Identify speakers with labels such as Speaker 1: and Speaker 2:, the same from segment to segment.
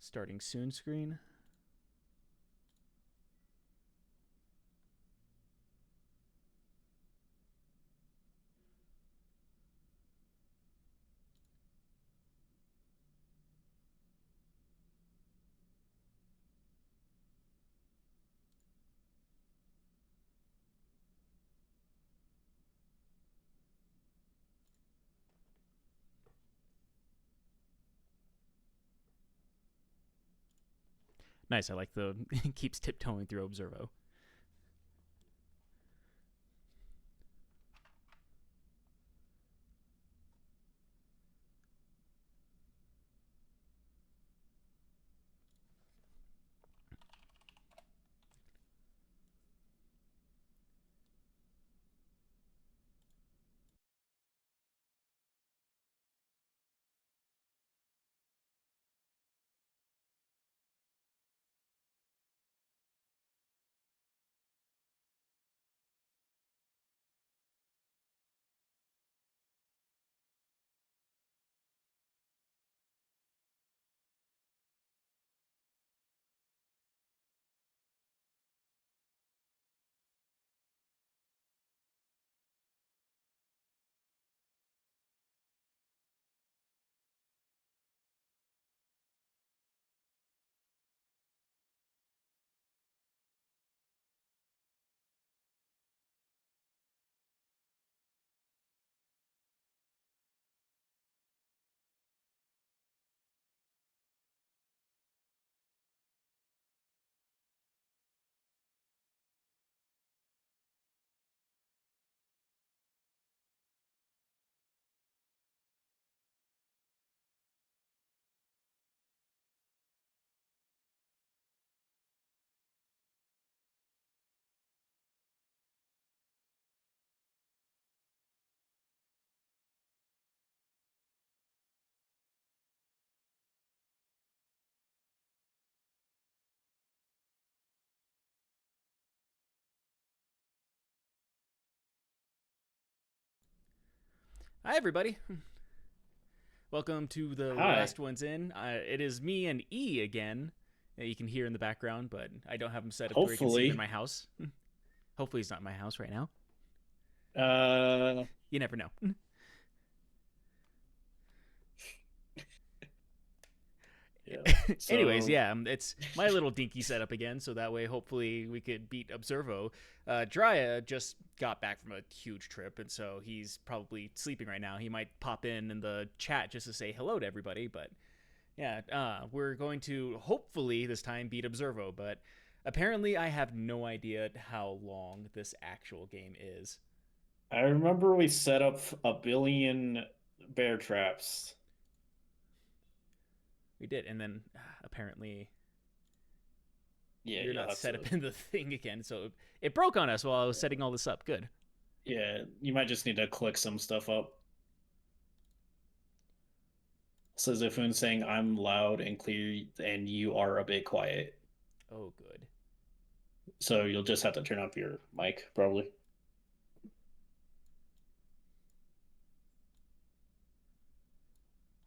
Speaker 1: Starting soon screen. Nice. I like the keeps tiptoeing through Observo. Hi, everybody. Welcome to the
Speaker 2: Hi.
Speaker 1: last ones in. It is me and E again. You can hear in the background, but I don't have him set up to where you can see him in
Speaker 2: Hopefully,
Speaker 1: my house. Hopefully, he's not in my house right now.
Speaker 2: uh,
Speaker 1: You never know.
Speaker 2: yeah.
Speaker 1: Anyways,
Speaker 2: So
Speaker 1: yeah, it's my little dinky setup again, so that way hopefully we could beat Observo. Drya just got back from a huge trip, and so he's probably sleeping right now. He might pop in the chat just to say hello to everybody, but yeah, we're going to hopefully this time beat Observo, but apparently I have no idea how long this actual game is.
Speaker 2: I remember we set up a billion bear traps.
Speaker 1: We did, and then apparently
Speaker 2: Yeah,
Speaker 1: you're
Speaker 2: you'll
Speaker 1: not
Speaker 2: have
Speaker 1: set
Speaker 2: to.
Speaker 1: up in the thing again, so it broke on us while I was setting all this up. Good.
Speaker 2: Yeah, you might just need to click some stuff up. Says Ifun saying I'm loud and clear and you are a bit quiet.
Speaker 1: Oh, good.
Speaker 2: So you'll just have to turn up your mic, probably.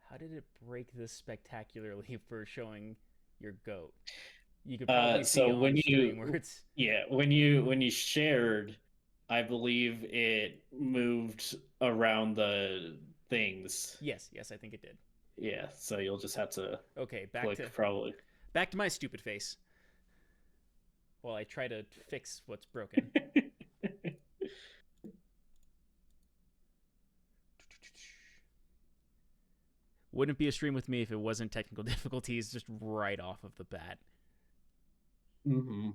Speaker 1: How did it break this spectacularly for showing your goat? You could probably see
Speaker 2: So
Speaker 1: on
Speaker 2: when
Speaker 1: stream where
Speaker 2: you,
Speaker 1: it's
Speaker 2: yeah, when you shared, I believe it moved around the things.
Speaker 1: yes, yes, I think it did.
Speaker 2: Yeah, so you'll just have to
Speaker 1: Okay,
Speaker 2: click probably.
Speaker 1: back to my stupid face while I try to fix what's broken. Wouldn't be a stream with me if it wasn't technical difficulties just right off of the bat.
Speaker 2: hmm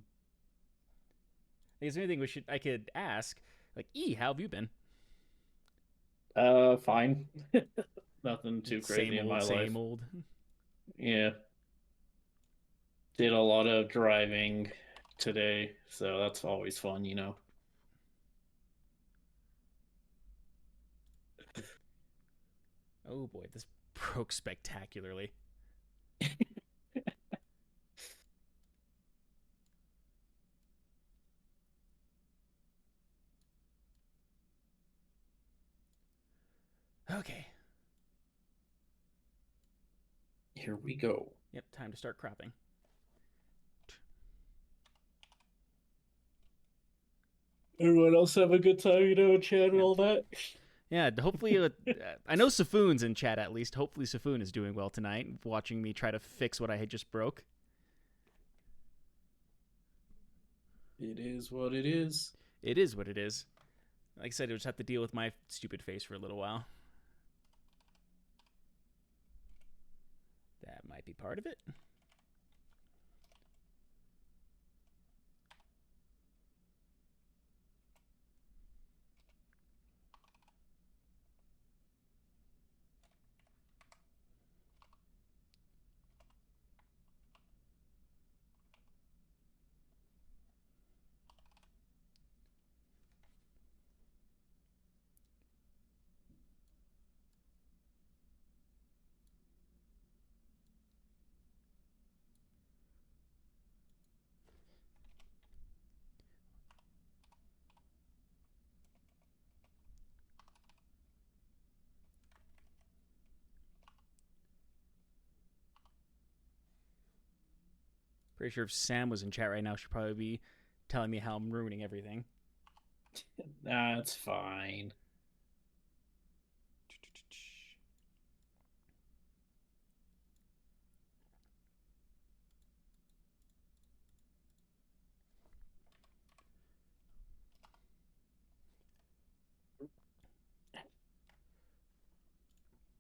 Speaker 1: Is there anything I could ask? Like, E, how have you been?
Speaker 2: Fine. Nothing too crazy in my
Speaker 1: Same
Speaker 2: life.
Speaker 1: old.
Speaker 2: Yeah, did a lot of driving today, so that's always fun.
Speaker 1: Oh boy, this broke spectacularly. Okay.
Speaker 2: here we go.
Speaker 1: Yep, time to start cropping.
Speaker 2: Everyone else have a good time, chat and
Speaker 1: Yeah.
Speaker 2: all that?
Speaker 1: Yeah, hopefully, I know Safoon's in chat at least. Hopefully, Safoon is doing well tonight, watching me try to fix what I had just broke.
Speaker 2: It is what it is.
Speaker 1: It is what it is. Like I said, I just have to deal with my stupid face for a little while. That might be part of it. Pretty sure if Sam was in chat right now, she'd probably be telling me how I'm ruining everything.
Speaker 2: That's fine.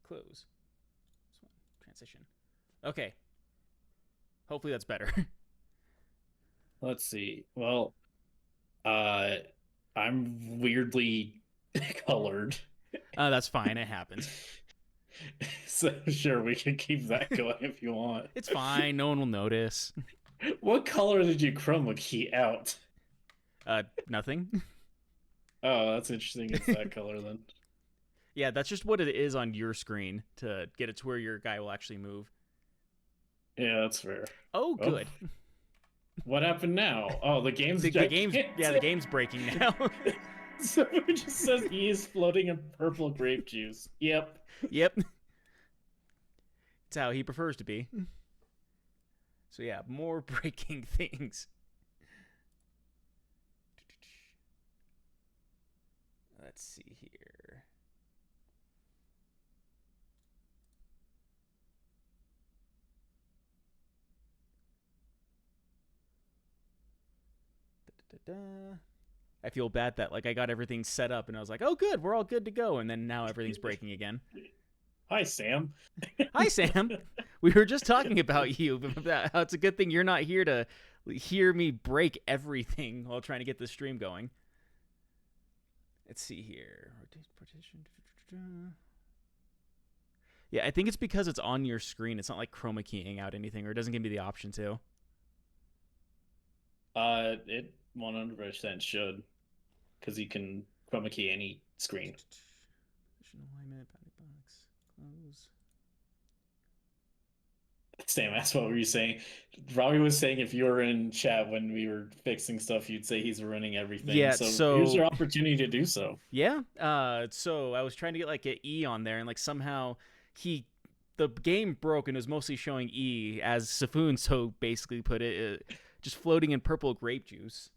Speaker 1: Close. Transition. Okay. Hopefully that's better.
Speaker 2: Let's see. Well, I'm weirdly colored.
Speaker 1: That's fine. It happens.
Speaker 2: So sure, we can keep that going if you want.
Speaker 1: It's fine. No one will notice.
Speaker 2: What color did you chroma key out?
Speaker 1: Nothing.
Speaker 2: Oh, that's interesting. It's that color then.
Speaker 1: Yeah, that's just what it is on your screen to get it to where your guy will actually move.
Speaker 2: Yeah, that's fair.
Speaker 1: Oh, good.
Speaker 2: Oh. What happened now? Oh, the game's
Speaker 1: the game's the game's breaking now.
Speaker 2: So it just says he is floating in purple grape juice. Yep.
Speaker 1: Yep. It's how he prefers to be. So yeah, more breaking things. Let's see here. I feel bad that like I got everything set up and I was like, oh good, we're all good to go, and then now everything's breaking again.
Speaker 2: Hi, Sam.
Speaker 1: Hi, Sam. We were just talking about you. How it's a good thing you're not here to hear me break everything while trying to get this stream going. Let's see here. Yeah, I think it's because it's on your screen. It's not like chroma keying out anything, or it doesn't give me the option to.
Speaker 2: It 100% should, because you can chroma key any screen.
Speaker 1: Position alignment, bounding box, close.
Speaker 2: Sam asked, what were you saying? Robbie was saying if you were in chat when we were fixing stuff, you'd say he's ruining everything.
Speaker 1: Yeah,
Speaker 2: so here's your opportunity to do so.
Speaker 1: Yeah. So I was trying to get like an E on there, and like somehow the game broke and it was mostly showing E, as Safoon so basically put it, just floating in purple grape juice.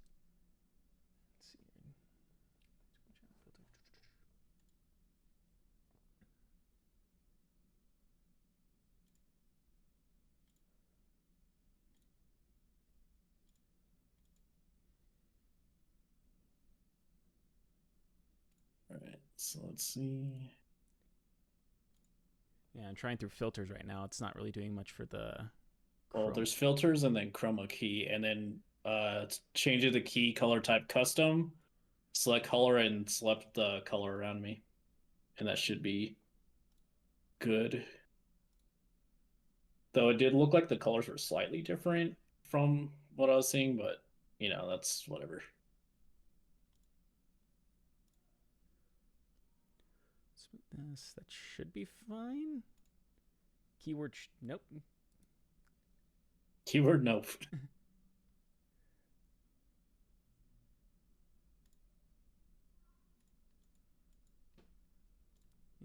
Speaker 2: All right, so let's see.
Speaker 1: Yeah, I'm trying through filters right now. It's not really doing much for the.
Speaker 2: Well, there's filters and then chroma key, and then change the key color type custom, select color and select the color around me, and that should be good. Though it did look like the colors were slightly different from what I was seeing, but that's whatever.
Speaker 1: This that should be fine. Keyword nope.
Speaker 2: Keyword nope.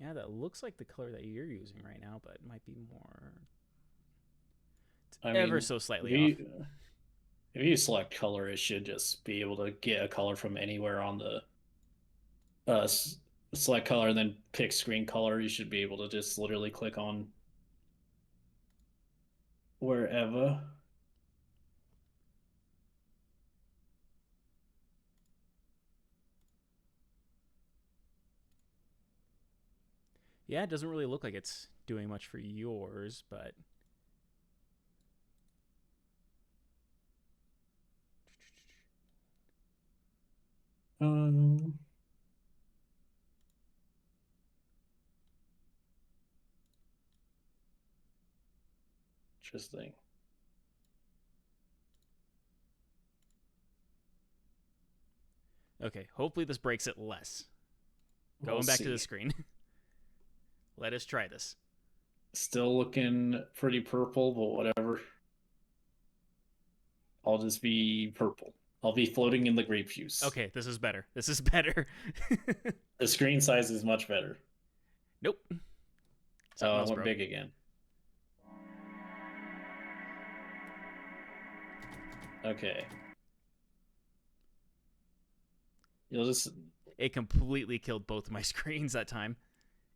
Speaker 1: Yeah, that looks like the color that you're using right now, but it might be more
Speaker 2: I
Speaker 1: ever
Speaker 2: mean,
Speaker 1: so
Speaker 2: if
Speaker 1: slightly off.
Speaker 2: you select color, it should just be able to get a color from anywhere on the uh, s- select color and then pick screen color. You should be able to just literally click on wherever.
Speaker 1: Yeah, it doesn't really look like it's doing much for yours, but
Speaker 2: Um, Interesting.
Speaker 1: okay. Hopefully this breaks it less.
Speaker 2: We'll
Speaker 1: Going back to the
Speaker 2: see.
Speaker 1: screen. Let us try this.
Speaker 2: Still looking pretty purple, but whatever. I'll just be purple. I'll be floating in the grape juice.
Speaker 1: Okay, this is better. This is better.
Speaker 2: The screen size is much better.
Speaker 1: Nope.
Speaker 2: Oh,
Speaker 1: Something
Speaker 2: I
Speaker 1: else
Speaker 2: went
Speaker 1: broke.
Speaker 2: big again. Okay. You'll just
Speaker 1: It completely killed both of my screens that time.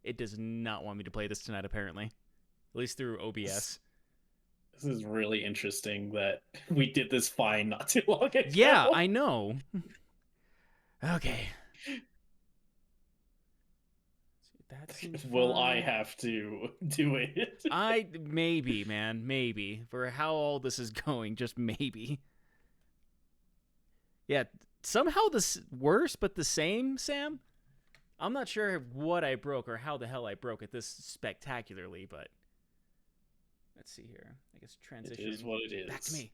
Speaker 1: It does not want me to play this tonight, apparently. At least through OBS.
Speaker 2: this is really interesting that we did this fine not too long ago.
Speaker 1: Yeah, I know. Okay. That seems
Speaker 2: Will I
Speaker 1: fine.
Speaker 2: have to do it?
Speaker 1: Maybe, man, maybe. For how all this is going, just maybe. Yeah, somehow this worse but the same, Sam? I'm not sure what I broke or how the hell I broke it this spectacularly, but let's see here. I guess transition.
Speaker 2: It is what it is.
Speaker 1: Back to me.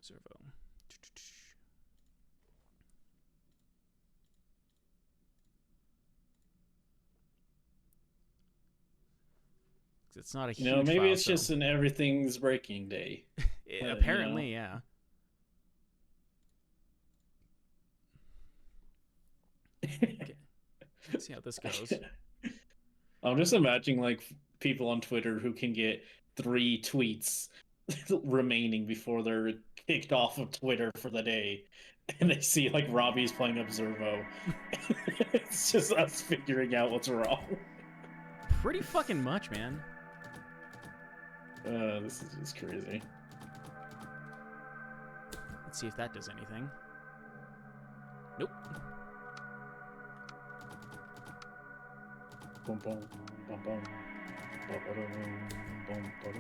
Speaker 1: Observo. It's not a huge
Speaker 2: Maybe
Speaker 1: file,
Speaker 2: it's
Speaker 1: so.
Speaker 2: just an everything's breaking day.
Speaker 1: Apparently, yeah. Okay. Let's see how this goes.
Speaker 2: I'm just imagining like people on Twitter who can get 3 tweets remaining before they're kicked off of Twitter for the day, and they see like Robbie's playing Observo. It's just us figuring out what's wrong.
Speaker 1: Pretty fucking much, man.
Speaker 2: This is just crazy.
Speaker 1: Let's see if that does anything. Nope.
Speaker 2: Boom, boom, boom, boom. Boom, boom, boom.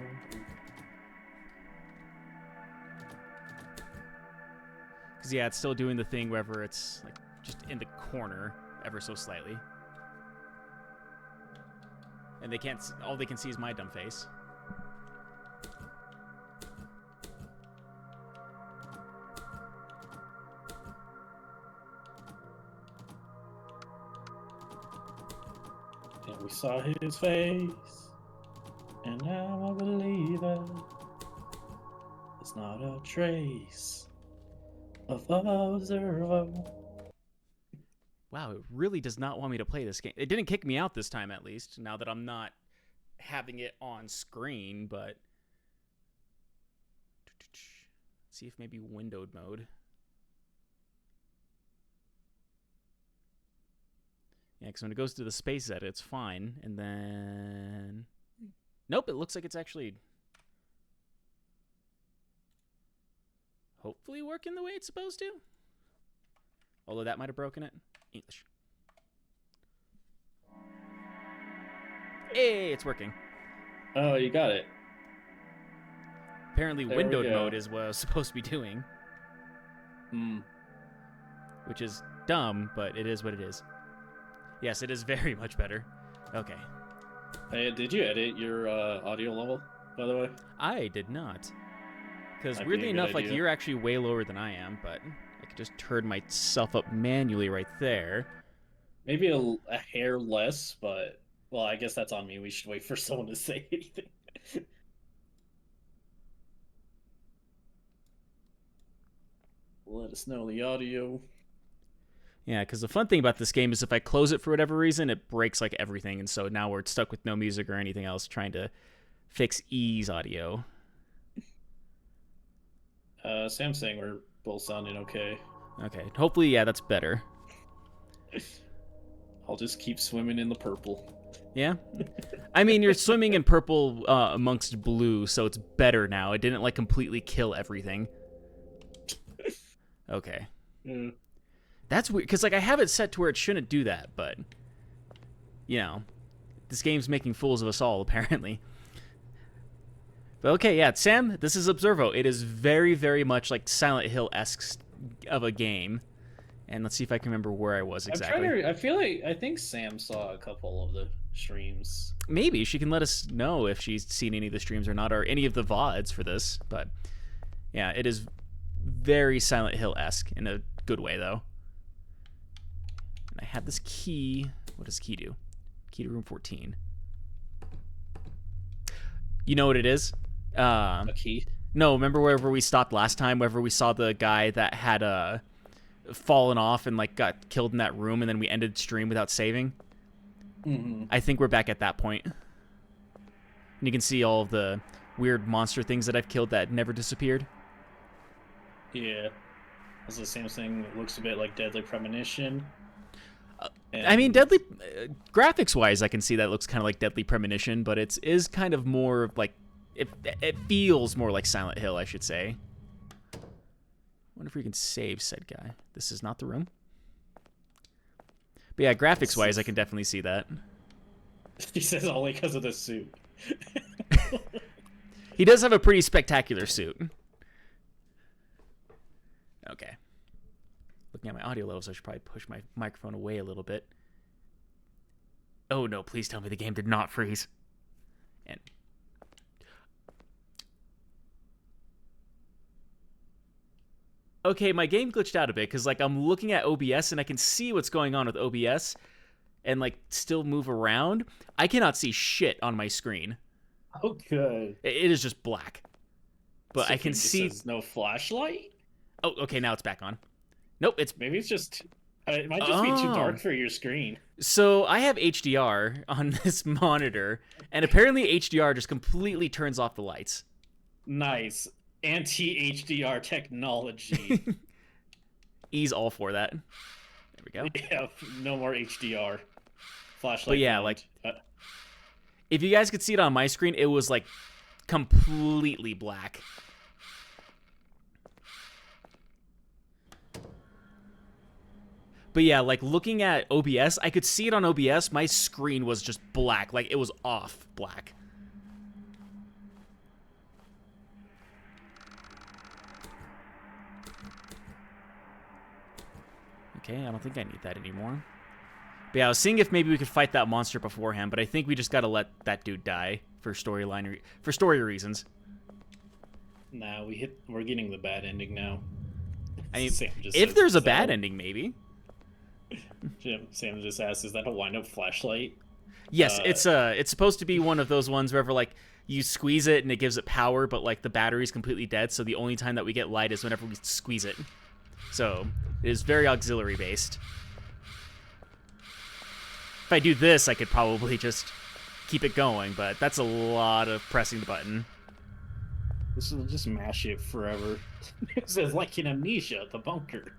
Speaker 1: Because, yeah, it's still doing the thing wherever it's like just in the corner ever so slightly. And they can't, all they can see is my dumb face.
Speaker 2: And we saw his face, and now I believe it. It's not a trace of Observo.
Speaker 1: Wow, it really does not want me to play this game. It didn't kick me out this time, at least, now that I'm not having it on screen, but... Let's see if maybe windowed mode. Yeah, because when it goes to the space edit, it's fine. And then... Nope, it looks like it's actually... hopefully working the way it's supposed to. Although that might have broken it. English. Hey, it's working.
Speaker 2: Oh, you got it.
Speaker 1: Apparently
Speaker 2: There we
Speaker 1: windowed
Speaker 2: go.
Speaker 1: mode is what I was supposed to be doing. Which is dumb, but it is what it is. Yes, it is very much better. Okay.
Speaker 2: Hey, did you edit your audio level, by the way?
Speaker 1: I did not. Because
Speaker 2: Might be
Speaker 1: weirdly
Speaker 2: a good
Speaker 1: enough, like,
Speaker 2: idea.
Speaker 1: you're actually way lower than I am, but I could just turn myself up manually right there.
Speaker 2: Maybe a hair less, but well, I guess that's on me. We should wait for someone to say anything. Let us know the audio.
Speaker 1: Yeah, because the fun thing about this game is if I close it for whatever reason, it breaks, like, everything, and so now we're stuck with no music or anything else trying to fix E's audio.
Speaker 2: Sam's saying we're both sounding okay.
Speaker 1: Okay, hopefully, yeah, that's better.
Speaker 2: I'll just keep swimming in the purple.
Speaker 1: Yeah? I mean, you're swimming in purple amongst blue, so it's better now. It didn't, like, completely kill everything. Okay.
Speaker 2: Yeah.
Speaker 1: That's weird, because, like, I have it set to where it shouldn't do that, but, you know, this game's making fools of us all, apparently. But, okay, yeah, Sam, this is Observo. It is very, very much, like, Silent Hill-esque of a game. And let's see if I can remember where I was exactly.
Speaker 2: I think Sam saw a couple of the streams.
Speaker 1: Maybe she can let us know if she's seen any of the streams or not, or any of the VODs for this. But yeah, it is very Silent Hill-esque in a good way, though. And I have this key. What does key do? Key to room 14. You know what it is?
Speaker 2: A key?
Speaker 1: No, remember wherever we stopped last time? Wherever we saw the guy that had fallen off and like got killed in that room, and then we ended stream without saving.
Speaker 2: Mm-hmm.
Speaker 1: I think we're back at that point. And you can see all of the weird monster things that I've killed that never disappeared.
Speaker 2: Yeah. As the same thing, it looks a bit like Deadly Premonition.
Speaker 1: I mean, Deadly graphics-wise, I can see that looks kind of like Deadly Premonition, but it is kind of more like it feels more like Silent Hill, I should say. Wonder if we can save said guy. This is not the room. But yeah, graphics-wise, I can definitely see that.
Speaker 2: He says only because of the suit.
Speaker 1: He does have a pretty spectacular suit. Okay. Looking at my audio levels, I should probably push my microphone away a little bit. Oh no, please tell me the game did not freeze. And okay, my game glitched out a bit because like I'm looking at OBS and I can see what's going on with OBS and like still move around. I cannot see shit on my screen.
Speaker 2: Oh, good.
Speaker 1: It is just black. But I can see
Speaker 2: no flashlight.
Speaker 1: Oh, okay, now it's back on. Nope, it's
Speaker 2: maybe it's just it might just be too dark for your screen.
Speaker 1: So I have HDR on this monitor, and apparently HDR just completely turns off the lights.
Speaker 2: Nice. Anti-HDR technology.
Speaker 1: E's all for that. There we go.
Speaker 2: Yeah, no more HDR. Flashlight.
Speaker 1: But yeah, like, if you guys could see it on my screen, it was like completely black. But yeah, like looking at OBS, I could see it on OBS. My screen was just black. Like it was off black. Okay, I don't think I need that anymore. But yeah, I was seeing if maybe we could fight that monster beforehand, but I think we just gotta let that dude die for story reasons.
Speaker 2: Nah, we're getting the bad ending now.
Speaker 1: I mean, if there's a bad ending, maybe.
Speaker 2: Sam just asked, "Is that a wind-up flashlight?"
Speaker 1: Yes, it's supposed to be one of those ones wherever like you squeeze it and it gives it power, but like the battery's completely dead, so the only time that we get light is whenever we squeeze it. So it is very auxiliary based. If I do this, I could probably just keep it going, but that's a lot of pressing the button.
Speaker 2: This will just mash it forever. It says like in Amnesia, the bunker.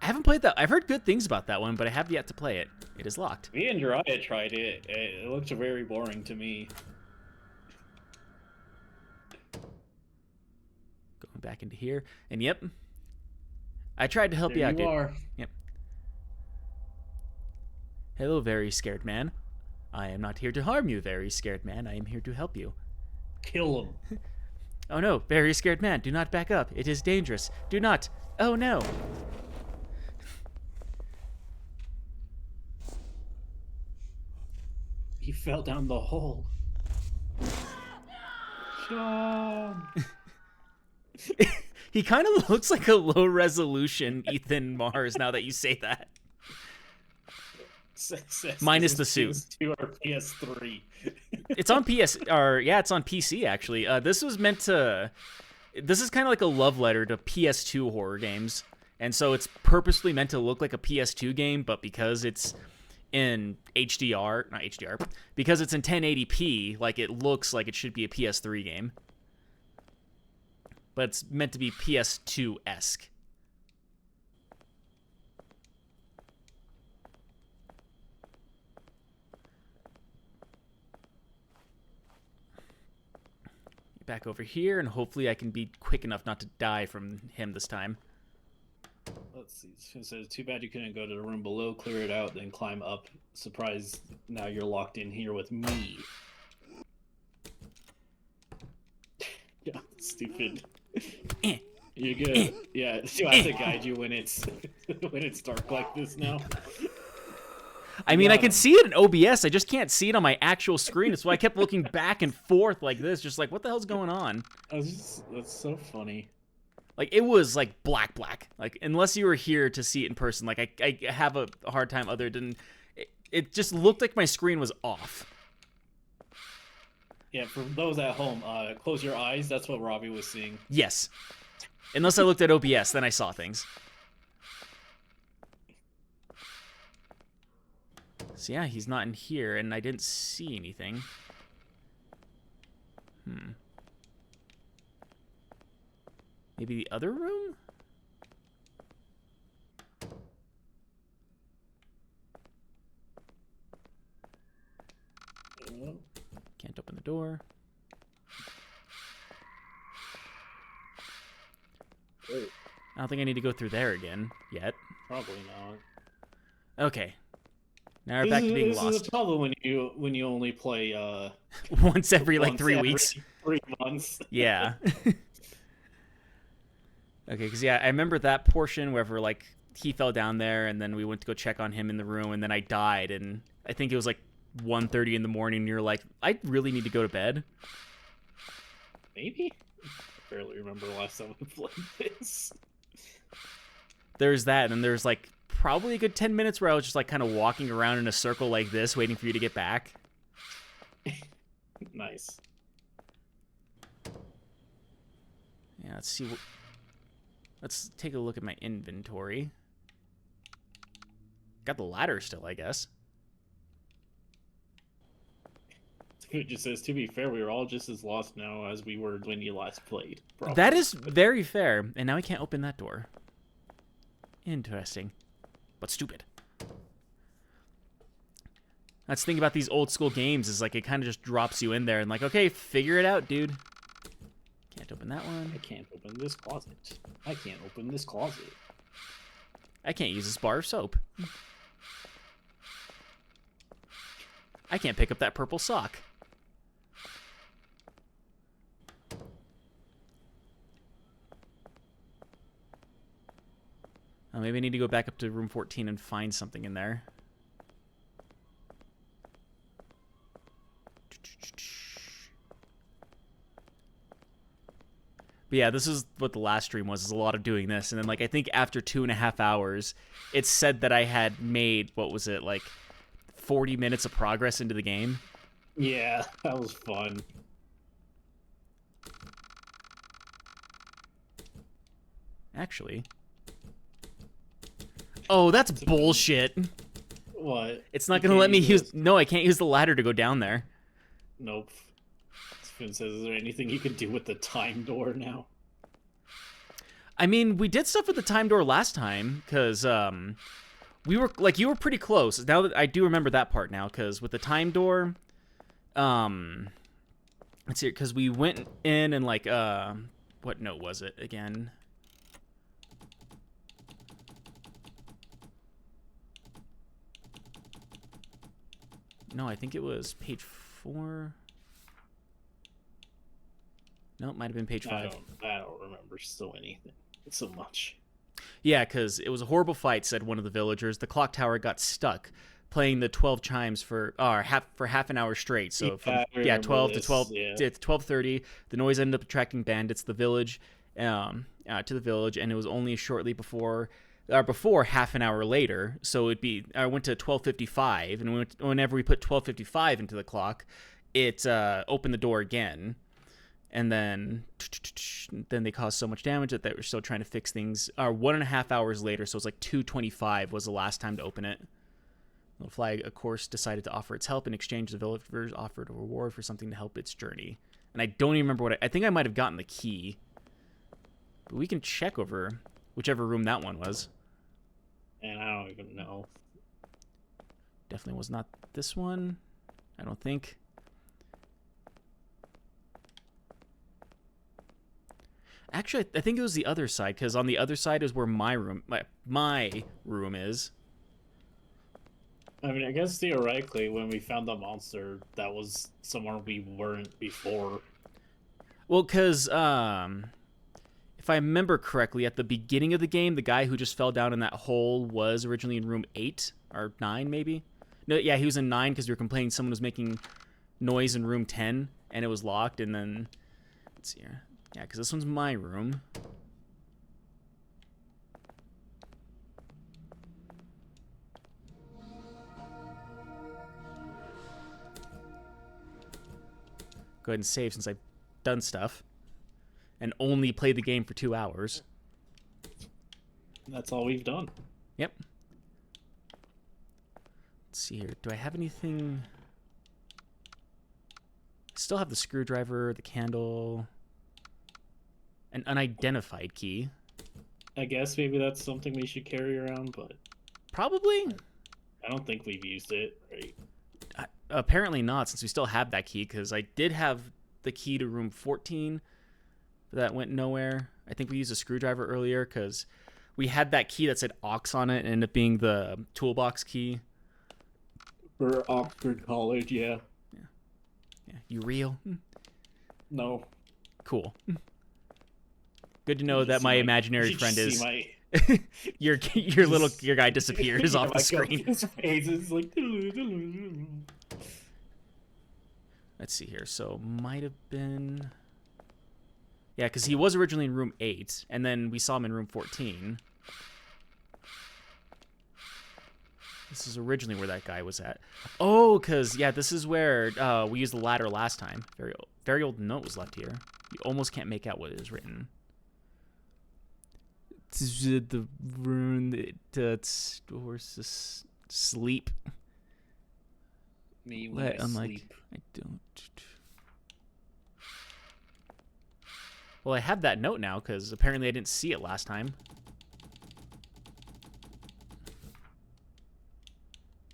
Speaker 1: I haven't played that. I've heard good things about that one, but I have yet to play it. It is locked.
Speaker 2: Me and Jiraiya tried it. It looked very boring to me.
Speaker 1: Going back into here, and yep, I tried to help you out, dude.
Speaker 2: Are.
Speaker 1: Yep. Hello, very scared man. I am not here to harm you, very scared man. I am here to help you.
Speaker 2: Kill him.
Speaker 1: Oh no, very scared man. Do not back up. It is dangerous. Do not. Oh no.
Speaker 2: He fell down the hole. Sean.
Speaker 1: He kind of looks like a low-resolution Ethan Mars now that you say that. Minus the suit.
Speaker 2: PS2 or PS3.
Speaker 1: It's on PS, or yeah, it's on PC actually. This was meant to. This is kind of like a love letter to PS2 horror games, and so it's purposely meant to look like a PS2 game, but because it's in HDR, not HDR, because it's in 1080p, like it looks like it should be a PS3 game. But it's meant to be PS2-esque. Back over here, and hopefully I can be quick enough not to die from him this time.
Speaker 2: Let's see. It says, too bad you couldn't go to the room below, clear it out, then climb up. Surprise, now you're locked in here with me. Yeah, stupid. You're good. Yeah, so I have to guide you when it's when it's dark like this now.
Speaker 1: I mean, I can see it in OBS. I just can't see it on my actual screen. That's why I kept looking back and forth like this, just like, what the hell's going on?
Speaker 2: That's so funny.
Speaker 1: Like, it was, like, black. Like, unless you were here to see it in person, like, I have a hard time other than... It just looked like my screen was off.
Speaker 2: Yeah, for those at home, close your eyes. That's what Robbie was seeing.
Speaker 1: Yes. Unless I looked at OBS, then I saw things. So yeah, he's not in here, and I didn't see anything. Maybe the other room? Can't open the door.
Speaker 2: Wait.
Speaker 1: I don't think I need to go through there again yet.
Speaker 2: Probably not.
Speaker 1: Okay. Now we're back to being lost.
Speaker 2: This is a problem when you only play
Speaker 1: once every like
Speaker 2: once
Speaker 1: 3
Speaker 2: every
Speaker 1: weeks.
Speaker 2: 3 months.
Speaker 1: Yeah. Okay, because yeah, I remember that portion wherever like he fell down there, and then we went to go check on him in the room, and then I died, and I think it was like 1:30 in the morning. And you're like, I really need to go to bed.
Speaker 2: Maybe. I barely remember the last time we played this.
Speaker 1: There's that, and there's like probably a good 10 minutes where I was just like kind of walking around in a circle like this, waiting for you to get back.
Speaker 2: Nice.
Speaker 1: Yeah, let's see. Let's take a look at my inventory. Got the ladder still, I guess.
Speaker 2: It just says, to be fair, we were all just as lost now as we were when you last played. Probably.
Speaker 1: That is very fair, and now I can't open that door. Interesting. But stupid. That's the thing about these old school games, is like it kind of just drops you in there and like, okay, figure it out, dude. Can't open that one.
Speaker 2: I can't open this closet. I can't open this closet.
Speaker 1: I can't use this bar of soap. I can't pick up that purple sock. Oh, maybe I need to go back up to room 14 and find something in there. But yeah, this is what the last stream was, is a lot of doing this. And then, like, I think after 2.5 hours, it said that I had made, what was it, like, 40 minutes of progress into the game.
Speaker 2: Yeah, that was fun.
Speaker 1: Actually. Oh, that's bullshit.
Speaker 2: What?
Speaker 1: It's not going to let me use... No, I can't use the ladder to go down there.
Speaker 2: Nope. Spoon says, is there anything you can do with the time door now?
Speaker 1: I mean, we did stuff with the time door last time, because we were, like, you were pretty close. Now that I do remember that part now, because with the time door, let's see, because we went in and, like, what note was it again? No, I think it was page 4. No, it might have been page 5.
Speaker 2: I don't remember anything so much.
Speaker 1: Yeah, because it was a horrible fight, said one of the villagers. The clock tower got stuck, playing the 12 chimes for half an hour straight. So from 12 to 12, it's 12:30. The noise ended up attracting bandits to the village, and it was only shortly before half an hour later. So I went to 12:55, and whenever we put 12:55 into the clock, it opened the door again. And then they caused so much damage that they were still trying to fix things. 1.5 hours later, so it's like 2:25 was the last time to open it. The flag, of course, decided to offer its help. In exchange, the villagers offered a reward for something to help its journey. And I don't even remember what I think I might have gotten the key. But we can check over whichever room that one was.
Speaker 2: And I don't even know.
Speaker 1: Definitely was not this one. I don't think. Actually, I think it was the other side, because on the other side is where my room is.
Speaker 2: I mean, I guess theoretically, when we found the monster, that was somewhere we weren't before.
Speaker 1: Well, because if I remember correctly, at the beginning of the game, the guy who just fell down in that hole was originally in room 8 or 9, maybe. No, yeah, he was in 9 because we were complaining someone was making noise in room 10 and it was locked. And then let's see here. Yeah, because this one's my room. Go ahead and save since I've done stuff and only played the game for 2 hours.
Speaker 2: That's all we've done.
Speaker 1: Yep. Let's see here. Do I have anything? Still have the screwdriver, the candle, an unidentified key.
Speaker 2: I guess maybe that's something we should carry around, but
Speaker 1: Probably.
Speaker 2: I don't think we've used it, right?
Speaker 1: Apparently not, since we still have that key, because I did have the key to room 14, but that went nowhere. I think we used a screwdriver earlier, because we had that key that said aux on it, and ended up being the toolbox key.
Speaker 2: For Oxford College, yeah.
Speaker 1: Yeah. You real?
Speaker 2: No.
Speaker 1: Cool. Good to know that my imaginary friend is... your guy disappears off the screen.
Speaker 2: His face is like...
Speaker 1: Let's see here. So, might have been... Yeah, because he was originally in room 8, and then we saw him in room 14. This is originally where that guy was at. Oh, because, yeah, this is where we used the ladder last time. Very old note was left here. You almost can't make out what is written. The room that's horses sleep.
Speaker 2: Me when I sleep.
Speaker 1: I don't. Well, I have that note now because apparently I didn't see it last time.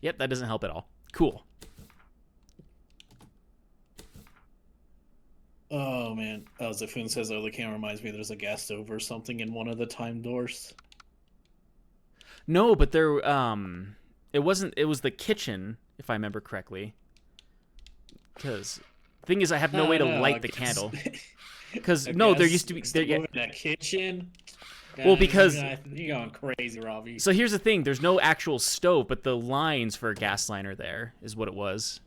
Speaker 1: Yep, that doesn't help at all. Cool.
Speaker 2: Oh man, Zafun says the camera reminds me there's a gas stove or something in one of the time doors.
Speaker 1: No, but there it wasn't. It was the kitchen, if I remember correctly. Because the thing is, I have no way to light the candle. Because no, there used to be
Speaker 2: in that kitchen.
Speaker 1: Well, because
Speaker 2: you're going crazy, Robbie.
Speaker 1: So here's the thing: there's no actual stove, but the lines for a gas line are there. Is what it was.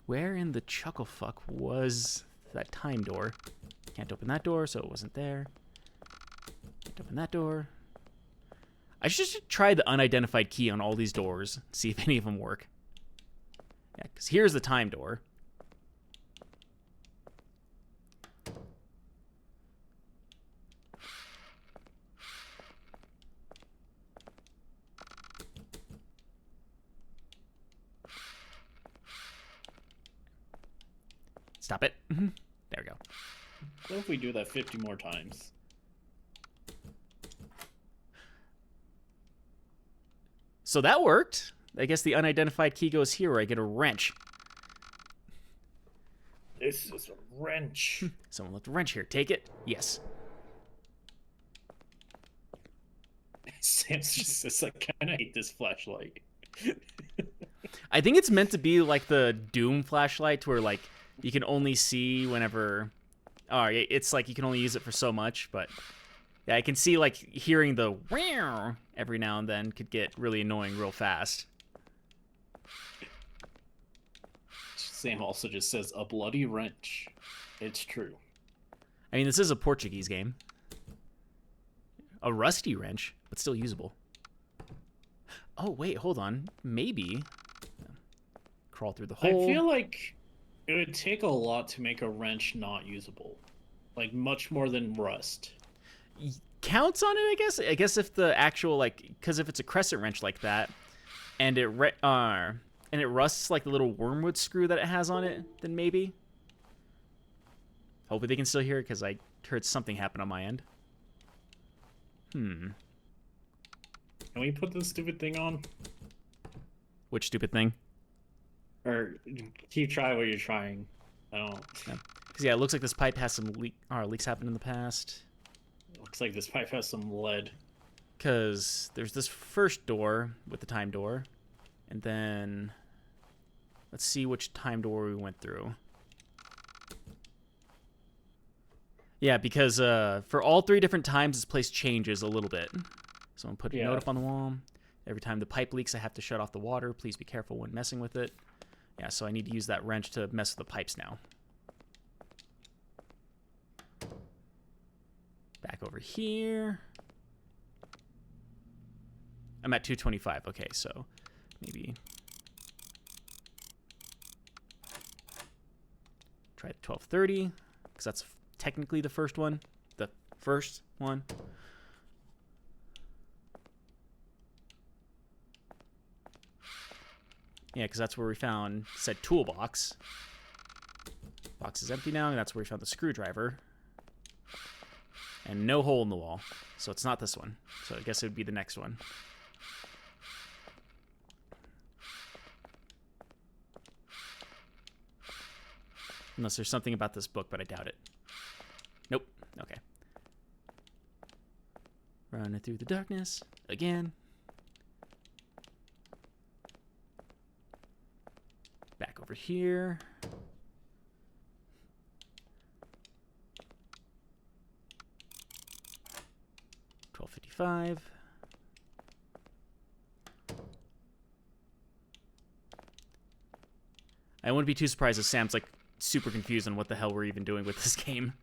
Speaker 1: Where in the chucklefuck was that time door? Can't open that door, so it wasn't there. Can't open that door. I should try the unidentified key on all these doors, see if any of them work. Yeah, because here's the time door. Stop it. There we go.
Speaker 2: What if we do that 50 more times?
Speaker 1: So that worked. I guess the unidentified key goes here where I get a wrench.
Speaker 2: This is a wrench.
Speaker 1: Someone left a wrench here. Take it. Yes.
Speaker 2: Sam's just says, I kind of hate this flashlight.
Speaker 1: I think it's meant to be like the Doom flashlight where like you can only see whenever... Oh, it's like you can only use it for so much, but... Yeah, I can see like hearing the wow every now and then could get really annoying real fast.
Speaker 2: Sam also just says, a bloody wrench. It's true.
Speaker 1: I mean, this is a Portuguese game. A rusty wrench, but still usable. Oh, wait, hold on. Maybe. Crawl through the hole.
Speaker 2: I feel like it would take a lot to make a wrench not usable. like much more than rust.
Speaker 1: Counts on it, I guess. I guess if the actual because if it's a crescent wrench like that, and it rusts like the little wormwood screw that it has on it, then maybe. Hopefully they can still hear it because I heard something happen on my end.
Speaker 2: Can we put this stupid thing on?
Speaker 1: Which stupid thing?
Speaker 2: Or keep trying what you're trying. I don't.
Speaker 1: Because it looks like this pipe has some leaks happened in the past.
Speaker 2: Looks like this pipe has some lead.
Speaker 1: Because there's this first door with the time door, and then let's see which time door we went through. Yeah, because for all 3 different times, this place changes a little bit. So I'm putting a note up on the wall. Every time the pipe leaks, I have to shut off the water. Please be careful when messing with it. Yeah, so I need to use that wrench to mess with the pipes now. Back over here. I'm at 225. Okay, so maybe try 1230, because that's technically the first one. The first one. Yeah, because that's where we found said toolbox. Box is empty now, and that's where we found the screwdriver. And no hole in the wall. So it's not this one. So I guess it would be the next one. Unless there's something about this book, but I doubt it. Nope. Okay. Running through the darkness again. Back over here. $12.55. I wouldn't be too surprised if Sam's like super confused on what the hell we're even doing with this game.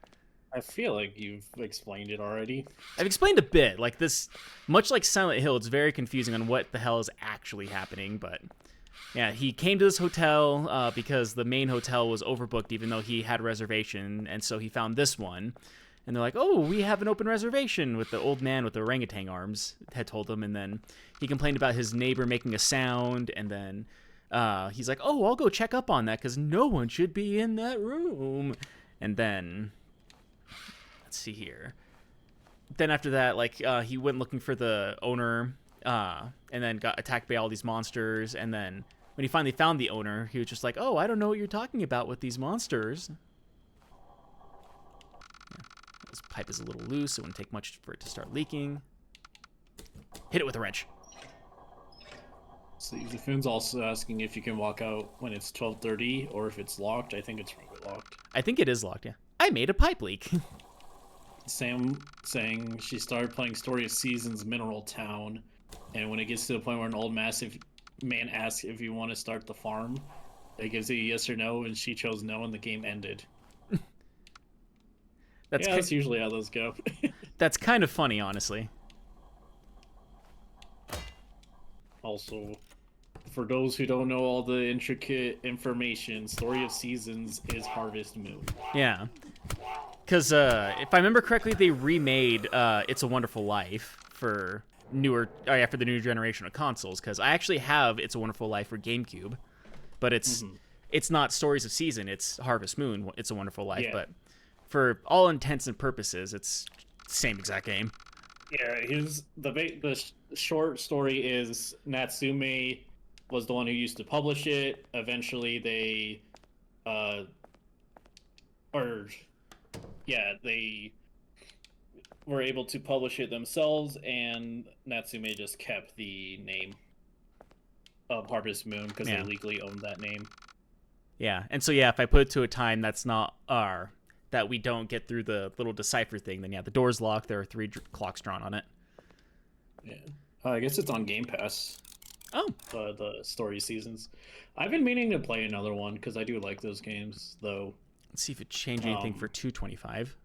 Speaker 2: I feel like you've explained it already.
Speaker 1: I've explained a bit. Like this, much like Silent Hill, it's very confusing on what the hell is actually happening. But yeah, he came to this hotel because the main hotel was overbooked, even though he had a reservation, and so he found this one. And they're like, "Oh, we have an open reservation," with the old man with the orangutan arms had told him. And then he complained about his neighbor making a sound, and then he's like, "Oh, I'll go check up on that because no one should be in that room." And then let's see here. Then after that, like he went looking for the owner, and then got attacked by all these monsters. And then when he finally found the owner, he was just like, "Oh, I don't know what you're talking about with these monsters." Yeah. This pipe is a little loose. It wouldn't take much for it to start leaking. Hit it with a wrench.
Speaker 2: So the Foon's also asking if you can walk out when it's 12:30 or if it's locked. I think it's locked.
Speaker 1: I think it is locked, yeah. I made a pipe leak.
Speaker 2: Sam saying she started playing Story of Seasons Mineral Town, and when it gets to the point where an old massive man asks if you want to start the farm, it gives you a yes or no, and she chose no, and the game ended. That's usually how those go.
Speaker 1: That's kind of funny, honestly.
Speaker 2: Also, for those who don't know all the intricate information, Story of Seasons is Harvest Moon.
Speaker 1: Yeah. Because if I remember correctly, they remade It's a Wonderful Life for for the new generation of consoles. Because I actually have It's a Wonderful Life for GameCube, but it's not Stories of Season. It's Harvest Moon. It's a Wonderful Life, but for all intents and purposes, it's the same exact game.
Speaker 2: Yeah, the short story is Natsume was the one who used to publish it. Eventually, they they were able to publish it themselves, and Natsume just kept the name of Harvest Moon because they legally owned that name.
Speaker 1: Yeah, and so if I put it to a time that's not that we don't get through the little decipher thing, then the door's locked. There are 3 clocks drawn on it.
Speaker 2: Yeah, I guess it's on Game Pass.
Speaker 1: Oh,
Speaker 2: the Story Seasons. I've been meaning to play another one because I do like those games, though.
Speaker 1: Let's see if it changed anything for 225.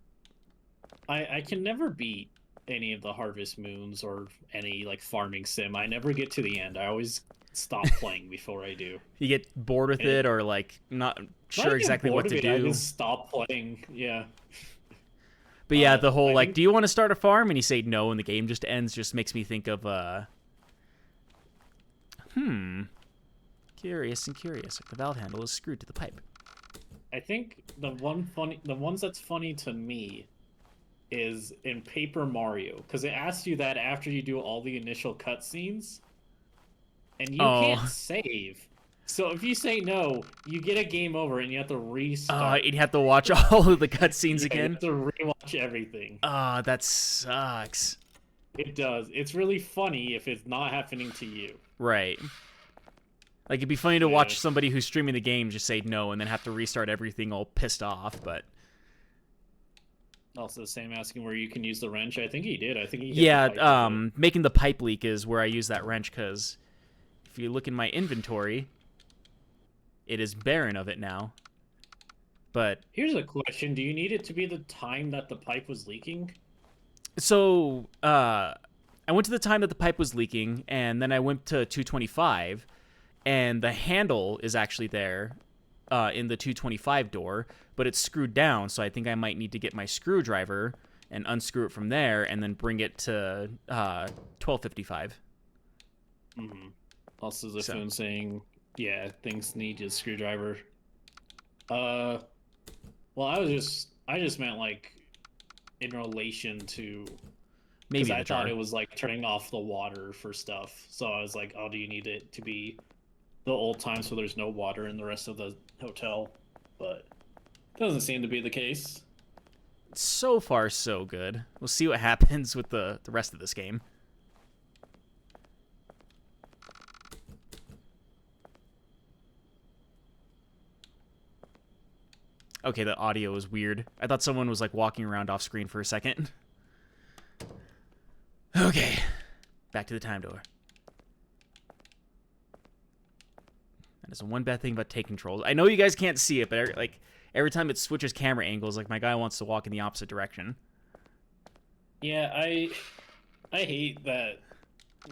Speaker 2: I can never beat any of the Harvest Moons or any like farming sim. I never get to the end. I always stop playing before I do.
Speaker 1: You get bored with it, or like not sure exactly what to do.
Speaker 2: I just stop playing. Yeah.
Speaker 1: But yeah, the whole
Speaker 2: I
Speaker 1: like,
Speaker 2: think
Speaker 1: do you want to start a farm? And you say no, and the game just ends. Just makes me think of curious and curious. Like the valve handle is screwed to the pipe.
Speaker 2: I think the ones that's funny to me is in Paper Mario, because it asks you that after you do all the initial cutscenes, and you can't
Speaker 1: Oh,
Speaker 2: save. So if you say no, you get a game over and you have to restart.
Speaker 1: you'd have to watch all of the cutscenes
Speaker 2: Yeah, you
Speaker 1: again.
Speaker 2: have to rewatch everything.
Speaker 1: That sucks.
Speaker 2: It does. It's really funny if it's not happening to you.
Speaker 1: Right. Like, it'd be funny to
Speaker 2: Yeah.
Speaker 1: watch somebody who's streaming the game just say no and then have to restart everything all pissed off, but...
Speaker 2: Also, the same asking where you can use the wrench. I think he did. I think he hit
Speaker 1: Yeah,
Speaker 2: the pipe with it.
Speaker 1: making the pipe leak is where I use that wrench, because if you look in my inventory, it is barren of it now. But...
Speaker 2: Here's a question. Do you need it to be the time that the pipe was leaking?
Speaker 1: So, I went to the time that the pipe was leaking, and then I went to 225, and the handle is actually there in the 225 door, but it's screwed down, so I think I might need to get my screwdriver and unscrew it from there, and then bring it to 1255.
Speaker 2: Mm-hmm. Also, the
Speaker 1: So-
Speaker 2: phone saying, yeah, things need a screwdriver. Well, I just meant, like, in relation to...
Speaker 1: Maybe
Speaker 2: Because
Speaker 1: the
Speaker 2: I thought
Speaker 1: jar.
Speaker 2: it was, like, turning off the water for stuff. So I was like, oh, do you need it to be the old time so there's no water in the rest of the hotel? But doesn't seem to be the case.
Speaker 1: So far, so good. We'll see what happens with the rest of this game. Okay, the audio is weird. I thought someone was, like, walking around off screen for a second. Okay. Back to the time door. That is one bad thing about take controls. I know you guys can't see it, but like every time it switches camera angles, like my guy wants to walk in the opposite direction.
Speaker 2: Yeah, I hate that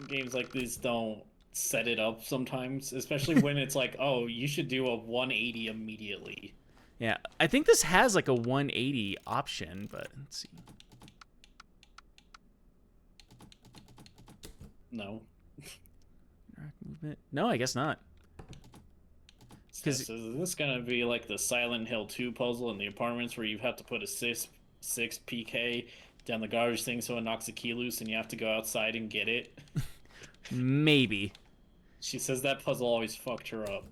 Speaker 2: games like this don't set it up sometimes, especially when it's like, oh, you should do a 180 immediately.
Speaker 1: Yeah, I think this has like a 180 option, but let's see.
Speaker 2: No.
Speaker 1: Movement? No, I guess not.
Speaker 2: So is this gonna be like the Silent Hill 2 puzzle in the apartments where you have to put a 6 PK down the garbage thing so it knocks the key loose and you have to go outside and get it?
Speaker 1: Maybe.
Speaker 2: She says that puzzle always fucked her up.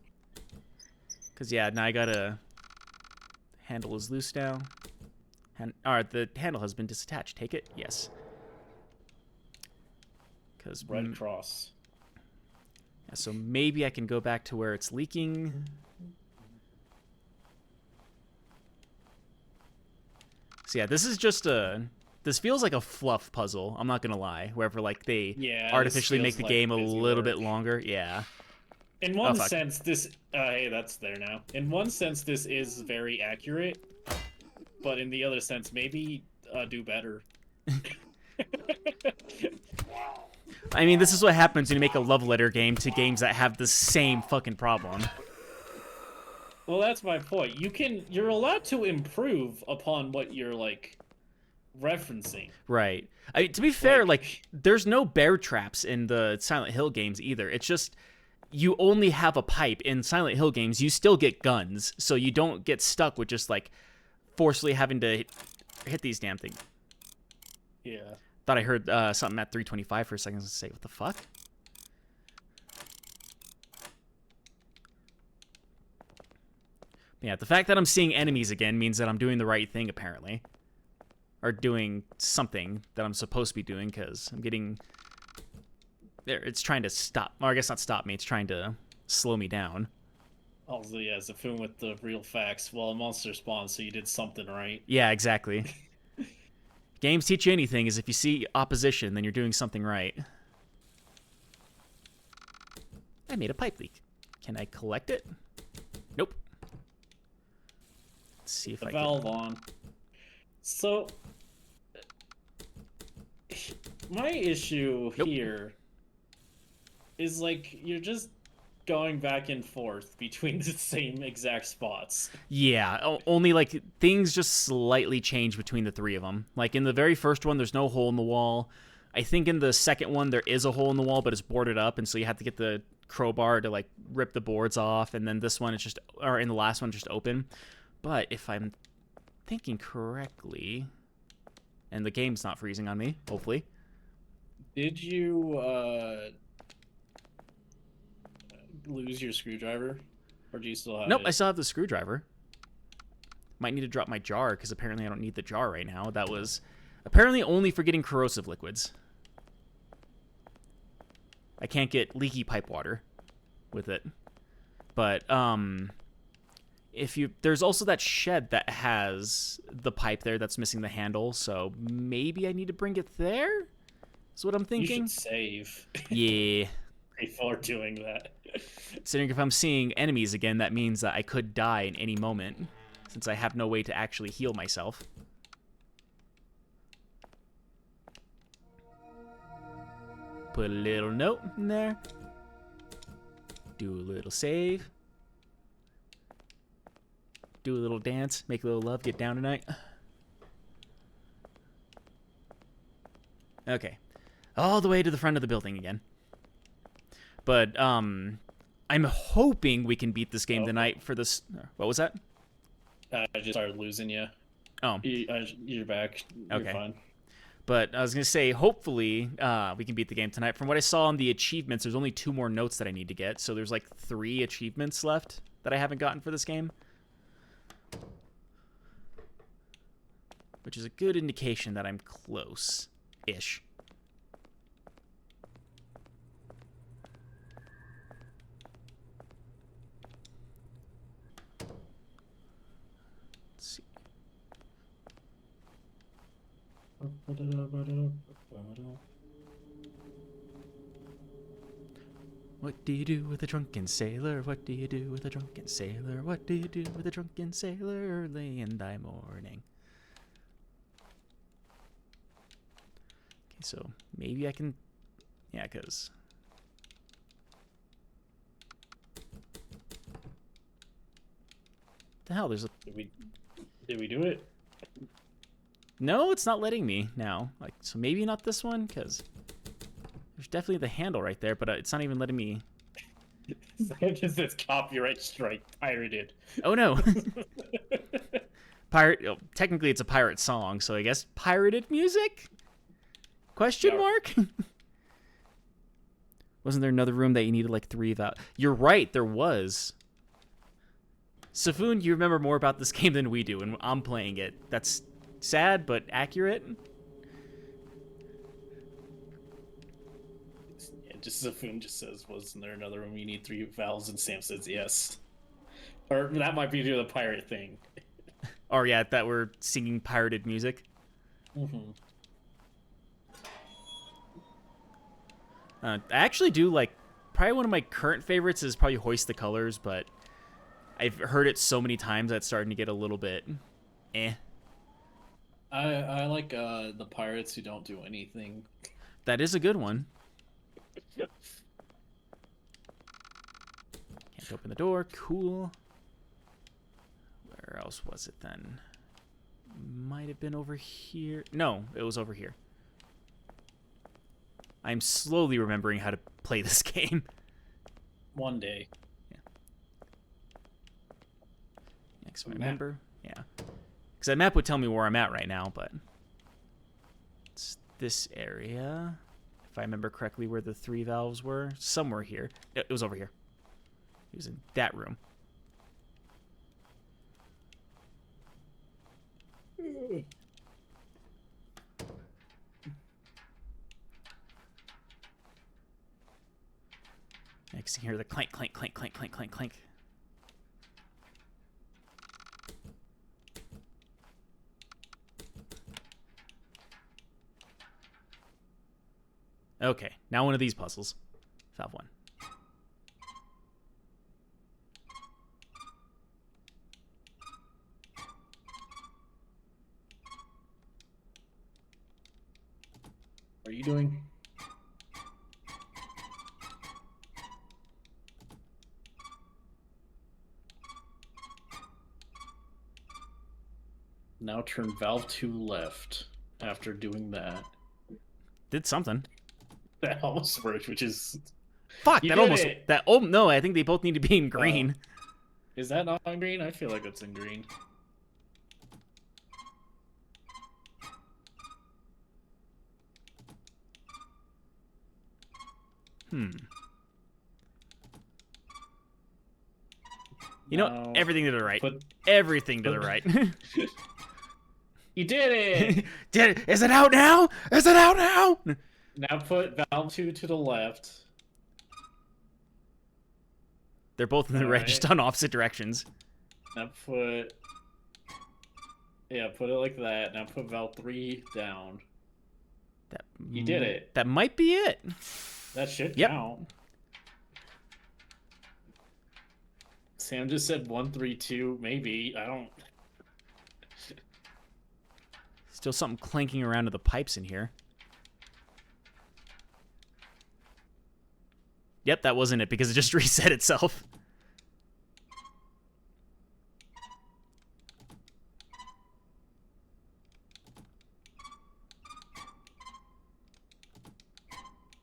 Speaker 1: Because, yeah, now I gotta... Handle is loose now. Alright, the handle has been disattached. Take it? Yes. Because...
Speaker 2: Red Cross.
Speaker 1: Yeah, so maybe I can go back to where it's leaking. So yeah, this is just a... This feels like a fluff puzzle, I'm not gonna lie. Wherever, like, they artificially make the game a little bit longer. Yeah.
Speaker 2: In one sense, this... hey, that's there now. In one sense, this is very accurate. But in the other sense, maybe do better.
Speaker 1: I mean, this is what happens when you make a love letter game to games that have the same fucking problem.
Speaker 2: Well, that's my point. You're allowed to improve upon what you're, like, referencing.
Speaker 1: Right. To be fair, like, there's no bear traps in the Silent Hill games either. It's just you only have a pipe. In Silent Hill games, you still get guns, so you don't get stuck with just, like, forcefully having to hit these damn things.
Speaker 2: Yeah.
Speaker 1: Thought I heard something at 325 for a second. I was gonna say, what the fuck? Yeah, the fact that I'm seeing enemies again means that I'm doing the right thing, apparently. Or doing something that I'm supposed to be doing, because I'm getting... There, it's trying to stop... Or I guess not stop me, it's trying to slow me down.
Speaker 2: Also, yeah, it's a film with the real facts. Well, a monster spawns, so you did something right.
Speaker 1: Yeah, exactly. Games teach you anything is if you see opposition, then you're doing something right. I made a pipe leak. Can I collect it? Nope. Let's see if
Speaker 2: The
Speaker 1: I
Speaker 2: valve
Speaker 1: can...
Speaker 2: on. So, my issue here is, like, you're just going back and forth between the same exact spots.
Speaker 1: Yeah, only like things just slightly change between the three of them. Like in the very first one, there's no hole in the wall. I think in the second one there is a hole in the wall, but it's boarded up, and so you have to get the crowbar to like rip the boards off. And then this one, it's just, or in the last one, just open. But if I'm thinking correctly, and the game's not freezing on me, hopefully.
Speaker 2: Did you lose your screwdriver, or do you still have
Speaker 1: Nope,
Speaker 2: it?
Speaker 1: I still have the screwdriver. Might need to drop my jar, because apparently I don't need the jar right now. That was apparently only for getting corrosive liquids. I can't get leaky pipe water with it. But, there's also that shed that has the pipe there that's missing the handle, so maybe I need to bring it there? That's what I'm thinking.
Speaker 2: You should save.
Speaker 1: Yeah.
Speaker 2: Before doing that.
Speaker 1: Considering if I'm seeing enemies again, that means that I could die in any moment, since I have no way to actually heal myself. Put a little note in there. Do a little save. Do a little dance. Make a little love. Get down tonight. Okay. All the way to the front of the building again. But, I'm hoping we can beat this game tonight for this... What was that?
Speaker 2: I just started losing you.
Speaker 1: Oh.
Speaker 2: You're back. You're
Speaker 1: Okay.
Speaker 2: fine.
Speaker 1: But I was going to say, hopefully, we can beat the game tonight. From what I saw on the achievements, there's only 2 more notes that I need to get. So there's like 3 achievements left that I haven't gotten for this game. Which is a good indication that I'm close-ish. Let's see. What do you do with a drunken sailor? What do you do with a drunken sailor? What do you do with a drunken sailor early in thy morning? Okay, so maybe I can... Yeah, because... The hell, there's a...
Speaker 2: Did we do it?
Speaker 1: No, it's not letting me now. Like, so maybe not this one, because... There's definitely the handle right there, but it's not even letting me...
Speaker 2: It just says copyright strike, pirated.
Speaker 1: Oh, no. Oh, technically, it's a pirate song, so I guess pirated music? Question mark? Wasn't there another room that you needed like 3 of? You're right, there was. Safoon, you remember more about this game than we do, and I'm playing it. That's sad, but accurate.
Speaker 2: Yeah, just Zafoon just says, wasn't there another room you need 3 valves? And Sam says yes. Or that might be the pirate thing.
Speaker 1: Or yeah, that we're singing pirated music.
Speaker 2: Mm-hmm.
Speaker 1: I actually do like, probably one of my current favorites is probably Hoist the Colors, but I've heard it so many times that it's starting to get a little bit eh.
Speaker 2: I like the pirates who don't do anything.
Speaker 1: That is a good one. Can't open the door. Cool. Where else was it then? Might have been over here. No, it was over here. I'm slowly remembering how to play this game.
Speaker 2: One day.
Speaker 1: Yeah. Next, I remember. Yeah. Because that map would tell me where I'm at right now, but it's this area. If I remember correctly, where the 3 valves were, somewhere here. It was over here. It was in that room. Next thing, hear the clank, clank, clank, clank, clank, clank, clank. Okay, now one of these puzzles. Valve 1.
Speaker 2: What are you doing? Now turn valve 2 left after doing that.
Speaker 1: Did something.
Speaker 2: That almost worked, which is...
Speaker 1: Fuck,
Speaker 2: You
Speaker 1: that
Speaker 2: did
Speaker 1: almost...
Speaker 2: it!
Speaker 1: That, oh, no, I think they both need to be in green.
Speaker 2: Is that not on green? I feel like it's in green.
Speaker 1: You know, everything to the right.
Speaker 2: Put...
Speaker 1: Everything to the right.
Speaker 2: You did it!
Speaker 1: Did it? Is it out now? Is it out now?
Speaker 2: Now put valve 2 to the left.
Speaker 1: They're both in the red, just on opposite directions.
Speaker 2: Now put... Yeah, put it like that. Now put valve 3 down. You did it.
Speaker 1: That might be it.
Speaker 2: That should count. Sam just said 1, 3, 2. Maybe. I don't...
Speaker 1: Still something clanking around to the pipes in here. Yep, that wasn't it because it just reset itself.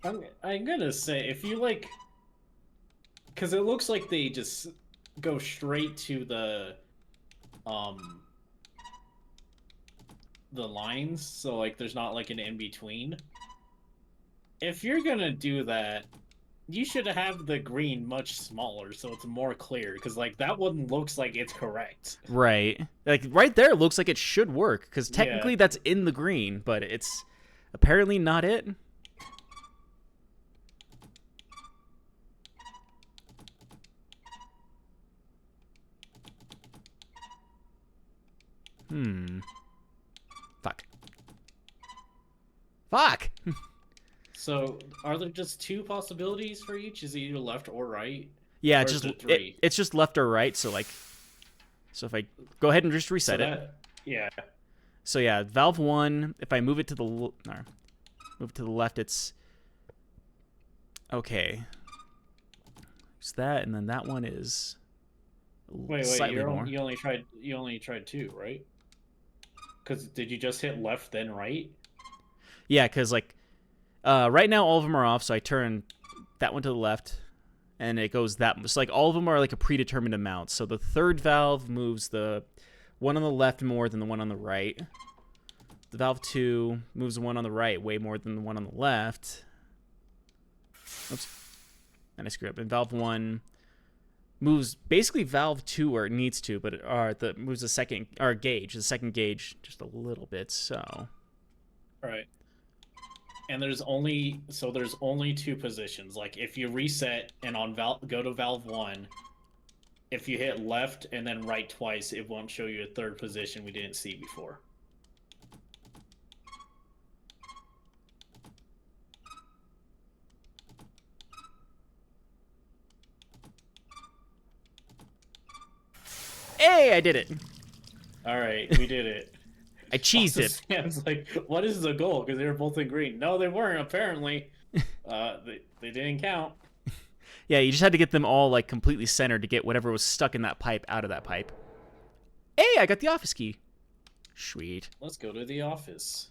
Speaker 2: I'm gonna say, if you like... Because it looks like they just go straight to the lines, so like there's not like an in-between. If you're gonna do that, you should have the green much smaller so it's more clear, because like that one looks like it's correct.
Speaker 1: Right. Like right there it looks like it should work, because technically that's in the green, but it's apparently not it. Fuck. Fuck!
Speaker 2: So, are there just 2 possibilities for each? Is it either left or right?
Speaker 1: Yeah,
Speaker 2: or
Speaker 1: just
Speaker 2: is it 3?
Speaker 1: it's just left or right, so like... So if I go ahead and just reset
Speaker 2: it. Yeah.
Speaker 1: So yeah, valve 1, if I move it to the... move to the left, it's... Okay. It's that, and then that one is...
Speaker 2: Wait, you only tried 2, right? Because did you just hit left then right?
Speaker 1: Yeah, because like right now all of them are off, so I turn that one to the left, and it goes that. It's like all of them are like a predetermined amount. So the third valve moves the one on the left more than the one on the right. The valve 2 moves the one on the right way more than the one on the left. Oops, and I screwed up. And valve 1 moves basically valve 2 where it needs to, but it moves the second the second gauge just a little bit. So,
Speaker 2: right. And there's only 2 positions. Like if you reset and go to valve 1, if you hit left and then right twice, it won't show you a third position we didn't see before.
Speaker 1: Hey, I did it.
Speaker 2: All right, we did it.
Speaker 1: I cheesed it.
Speaker 2: Sam's like, what is the goal? Because they were both in green. No, they weren't, apparently. They didn't count.
Speaker 1: Yeah, you just had to get them all like completely centered to get whatever was stuck in that pipe out of that pipe. Hey, I got the office key. Sweet.
Speaker 2: Let's go to the office.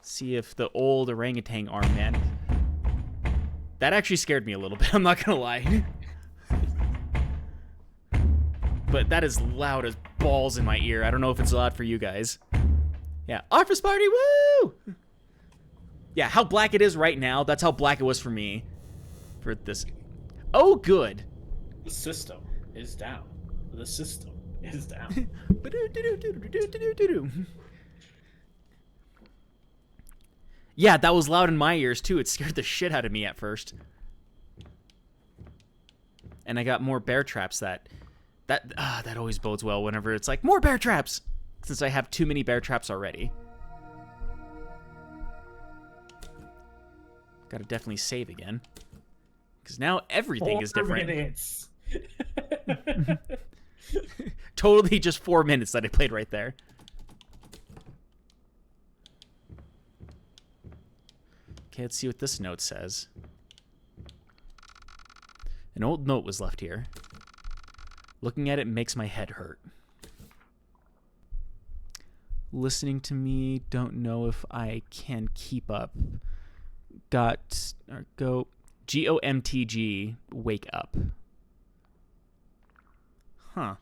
Speaker 1: See if the old orangutan arm man... That actually scared me a little bit, I'm not gonna lie. But that is loud as balls in my ear. I don't know if it's loud for you guys. Yeah, office party, woo! Yeah, how black it is right now, that's how black it was for me. For this. Oh, good.
Speaker 2: The system is down. The system is down.
Speaker 1: Yeah, that was loud in my ears, too. It scared the shit out of me at first. And I got more bear traps that always bodes well whenever it's like, more bear traps! Since I have too many bear traps already. Gotta definitely save again. Because now everything is different.
Speaker 2: 4 minutes.
Speaker 1: Totally just 4 minutes that I played right there. Okay, let's see what this note says. An old note was left here. Looking at it makes my head hurt. listening to me. Don't know if I can keep up. Got or go GOMTG. Wake up. Huh.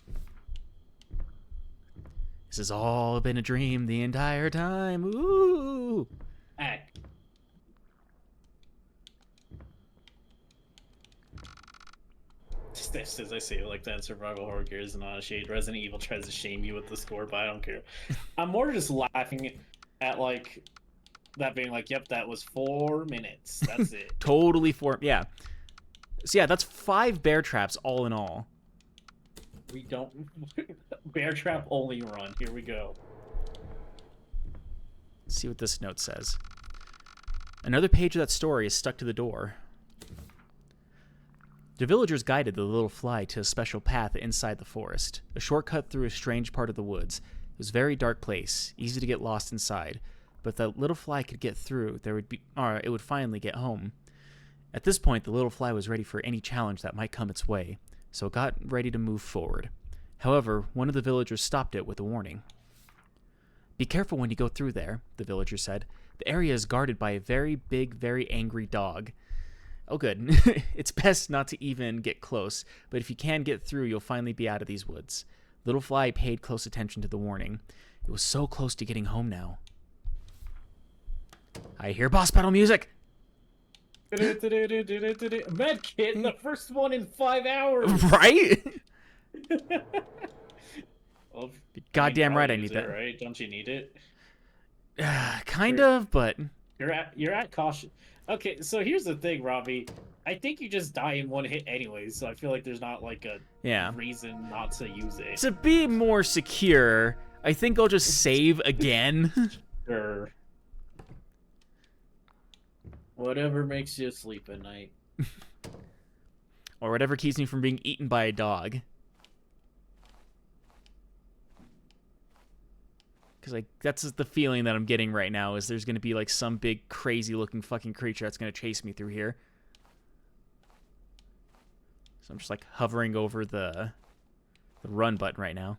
Speaker 1: This has all been a dream the entire time. Ooh.
Speaker 2: Act. Just as I say it like that, survival horror gear is not a shade. Resident Evil tries to shame you with the score, but I don't care. I'm more just laughing at like that being like, yep, that was 4 minutes. That's it.
Speaker 1: Totally yeah. So yeah, that's 5 bear traps all in all.
Speaker 2: We don't bear trap only run. Here we go.
Speaker 1: Let's see what this note says. Another page of that story is stuck to the door. The villagers guided the little fly to a special path inside the forest, a shortcut through a strange part of the woods. It was a very dark place, easy to get lost inside, but if that little fly could get through, it would finally get home. At this point, the little fly was ready for any challenge that might come its way, so it got ready to move forward. However, one of the villagers stopped it with a warning. Be careful when you go through there, the villager said. The area is guarded by a very big, very angry dog. Oh, good. It's best not to even get close, but if you can get through, you'll finally be out of these woods. Little Fly paid close attention to the warning. It was so close to getting home now. I hear boss battle music!
Speaker 2: Medkit, the first one in 5 hours!
Speaker 1: Right?
Speaker 2: Well,
Speaker 1: Goddamn right I need that.
Speaker 2: Right? Don't you need it?
Speaker 1: Kind of, but...
Speaker 2: You're at caution. Okay, so here's the thing, Robbie. I think you just die in one hit anyways, so I feel like there's not like a reason not to use it.
Speaker 1: To be more secure, I think I'll just save again.
Speaker 2: Sure. Whatever makes you sleep at night.
Speaker 1: Or whatever keeps me from being eaten by a dog. Because like that's the feeling that I'm getting right now, is there's going to be like some big crazy looking fucking creature that's going to chase me through here. So I'm just like hovering over the run button right now.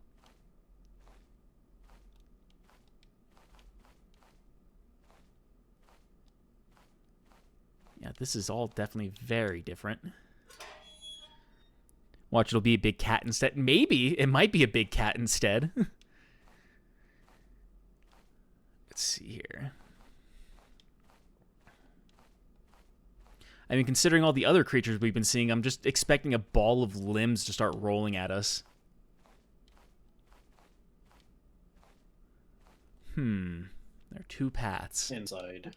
Speaker 1: Yeah, this is all definitely very different. Watch, it'll be a big cat instead. Maybe it might be a big cat instead. Let's see here. I mean, considering all the other creatures we've been seeing, I'm just expecting a ball of limbs to start rolling at us. There are 2 paths.
Speaker 2: Inside.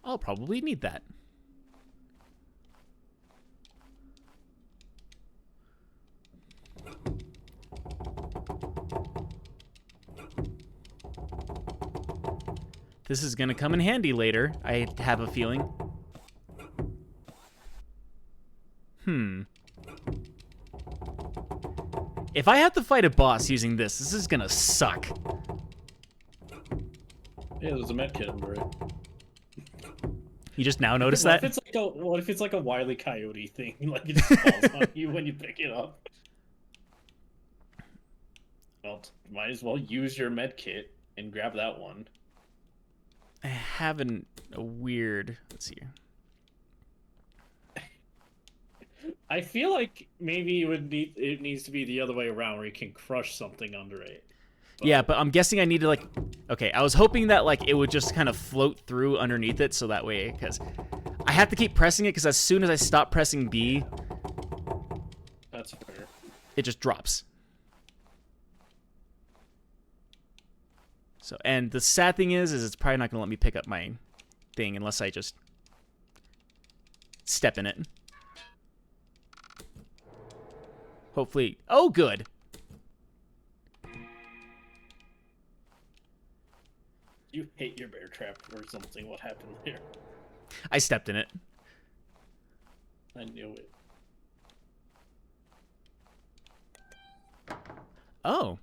Speaker 1: I'll probably need that. This is gonna come in handy later, I have a feeling. If I have to fight a boss using this is gonna suck.
Speaker 2: Yeah, there's a medkit under it.
Speaker 1: You just now notice that?
Speaker 2: What if it's like a Wile E. Coyote thing? Like it just falls on you when you pick it up. Well, might as well use your medkit and grab that one.
Speaker 1: I have a weird... Let's see here.
Speaker 2: I feel like maybe it needs to be the other way around, where you can crush something under it.
Speaker 1: Yeah, but I'm guessing I need to like... Okay, I was hoping that like it would just kind of float through underneath it, so that way, because I have to keep pressing it, because as soon as I stop pressing B...
Speaker 2: That's fair.
Speaker 1: It just drops. So, and the sad thing is it's probably not going to let me pick up my thing unless I just step in it. Hopefully... Oh, good!
Speaker 2: You hate your bear trap or something. What happened there?
Speaker 1: I stepped in it.
Speaker 2: I knew it.
Speaker 1: Oh.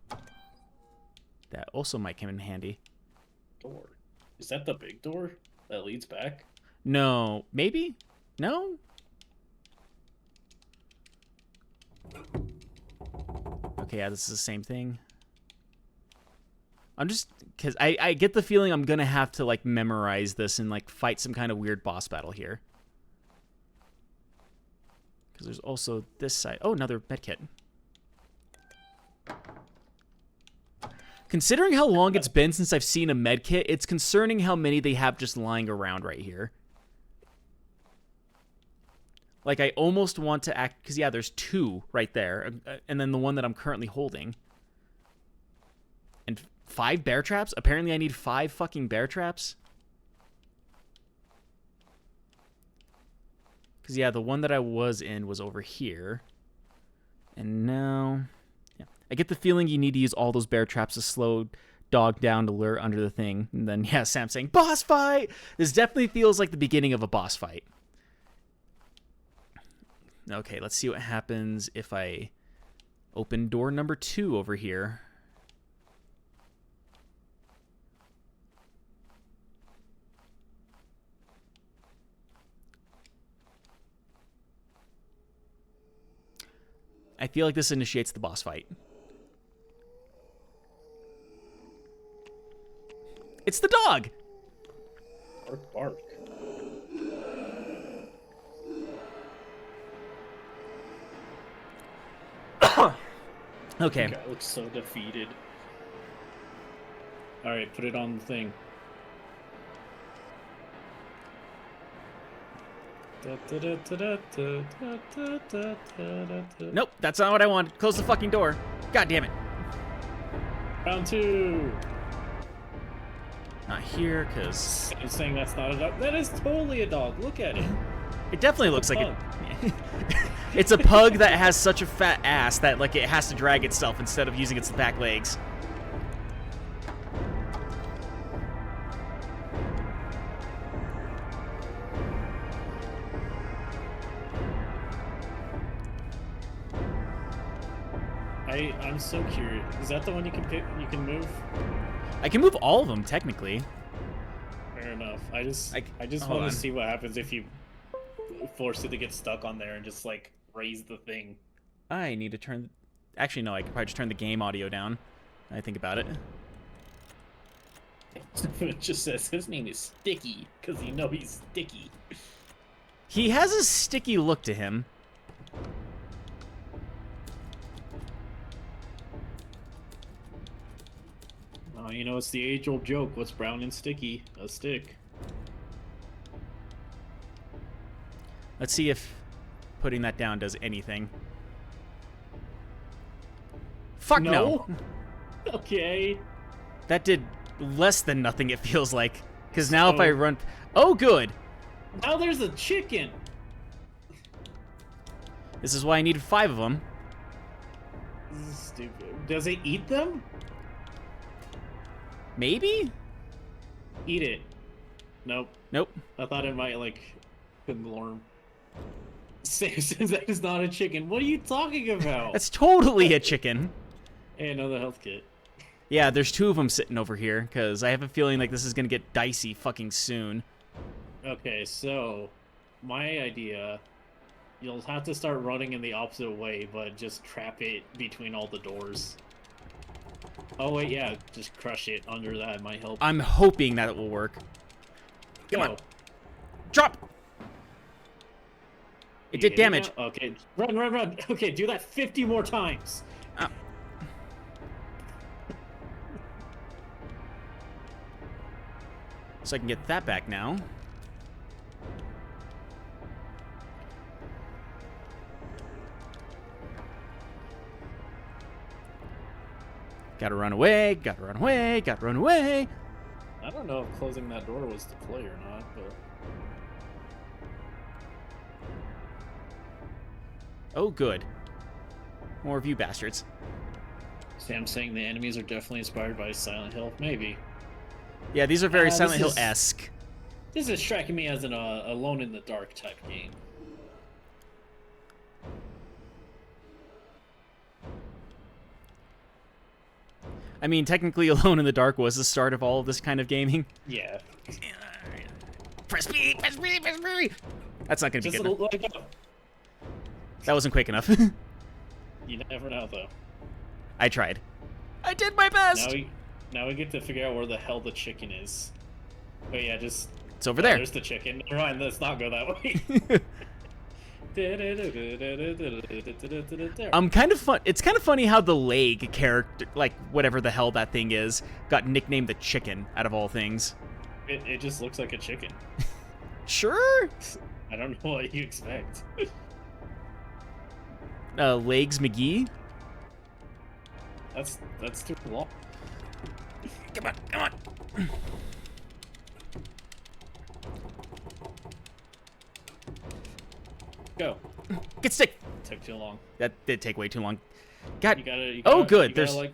Speaker 1: That also might come in handy.
Speaker 2: Door. Is that the big door that leads back?
Speaker 1: No. Maybe? No? Okay, yeah, this is the same thing. I'm just... Because I get the feeling I'm going to have to, like, memorize this and, like, fight some kind of weird boss battle here. Because there's also this side. Oh, another medkit. Considering how long it's been since I've seen a medkit, it's concerning how many they have just lying around right here. Like, I almost want to act... Because, yeah, there's 2 right there. And then the one that I'm currently holding. And 5 bear traps? Apparently I need 5 fucking bear traps? Because, yeah, the one that I was in was over here. And now... Yeah. I get the feeling you need to use all those bear traps to slow dog down to lure under the thing. And then, yeah, Sam's saying, boss fight! This definitely feels like the beginning of a boss fight. Okay, let's see what happens if I open door number 2 over here. I feel like this initiates the boss fight. It's the dog!
Speaker 2: Bark, bark.
Speaker 1: Okay.
Speaker 2: The guy looks so defeated. Alright, put it on the thing.
Speaker 1: Nope, that's not what I wanted. Close the fucking door. God damn it.
Speaker 2: Round 2!
Speaker 1: Not here, because...
Speaker 2: I'm saying that's not a dog. That is totally a dog. Look at it.
Speaker 1: It definitely looks like it. It's a pug that has such a fat ass that, like, it has to drag itself instead of using its back legs.
Speaker 2: I'm so curious. Is that the one you can pick? You can move?
Speaker 1: I can move all of them, technically.
Speaker 2: Fair enough. I just
Speaker 1: hold
Speaker 2: want
Speaker 1: on.
Speaker 2: to see what happens if you force it to get stuck on there and just like raise the thing.
Speaker 1: I need to turn... Actually, no, I could probably just turn the game audio down. I think about it.
Speaker 2: It just says his name is Sticky because you know he's sticky.
Speaker 1: He has a sticky look to him.
Speaker 2: Oh, you know, it's the age-old joke. What's brown and sticky? A stick.
Speaker 1: Let's see if putting that down does anything. Fuck no.
Speaker 2: Okay.
Speaker 1: That did less than nothing, it feels like. Because now if I run... Oh, good.
Speaker 2: Now there's a chicken.
Speaker 1: This is why I needed 5 of them.
Speaker 2: This is stupid. Does it eat them?
Speaker 1: Maybe?
Speaker 2: Eat it. Nope.
Speaker 1: Nope.
Speaker 2: I thought it might, like, conglorm. Sam says that is not a chicken. What are you talking about?
Speaker 1: That's totally a chicken.
Speaker 2: Hey, another health kit.
Speaker 1: Yeah, there's 2 of them sitting over here, because I have a feeling like this is going to get dicey fucking soon.
Speaker 2: Okay, so, my idea, you'll have to start running in the opposite way, but just trap it between all the doors. Oh, wait, yeah, just crush it under that might help.
Speaker 1: I'm hoping that it will work. Come on. Drop! It did damage.
Speaker 2: Okay, run, run, run. Okay, do that 50 more times.
Speaker 1: So I can get that back now. Gotta run away, gotta run away, gotta run away.
Speaker 2: I don't know if closing that door was the play or not, but...
Speaker 1: Oh, good. More of you bastards.
Speaker 2: Sam saying the enemies are definitely inspired by Silent Hill. Maybe.
Speaker 1: Yeah, these are very
Speaker 2: this
Speaker 1: Silent
Speaker 2: is-
Speaker 1: Hill-esque.
Speaker 2: This is striking me as an Alone in the Dark type game.
Speaker 1: I mean, technically Alone in the Dark was the start of all of this kind of gaming.
Speaker 2: Yeah.
Speaker 1: Press B, press B, press B. That's not gonna be
Speaker 2: Just
Speaker 1: good enough.
Speaker 2: let it go.
Speaker 1: That wasn't quick enough.
Speaker 2: You never know, though.
Speaker 1: I tried. I did my best.
Speaker 2: Now we get to figure out where the hell the chicken is. But yeah, just...
Speaker 1: It's over there.
Speaker 2: There's the chicken. Never mind, let's not go that way.
Speaker 1: Kind of fun. It's kind of funny how the leg character, like whatever the hell that thing is, got nicknamed the chicken out of all things.
Speaker 2: It just looks like a chicken.
Speaker 1: Sure.
Speaker 2: I don't know what you expect.
Speaker 1: Legs McGee.
Speaker 2: That's too long.
Speaker 1: Come on.
Speaker 2: Go.
Speaker 1: Get stick.
Speaker 2: Took too long.
Speaker 1: That did take way too long. God.
Speaker 2: You gotta,
Speaker 1: oh, good.
Speaker 2: There's like.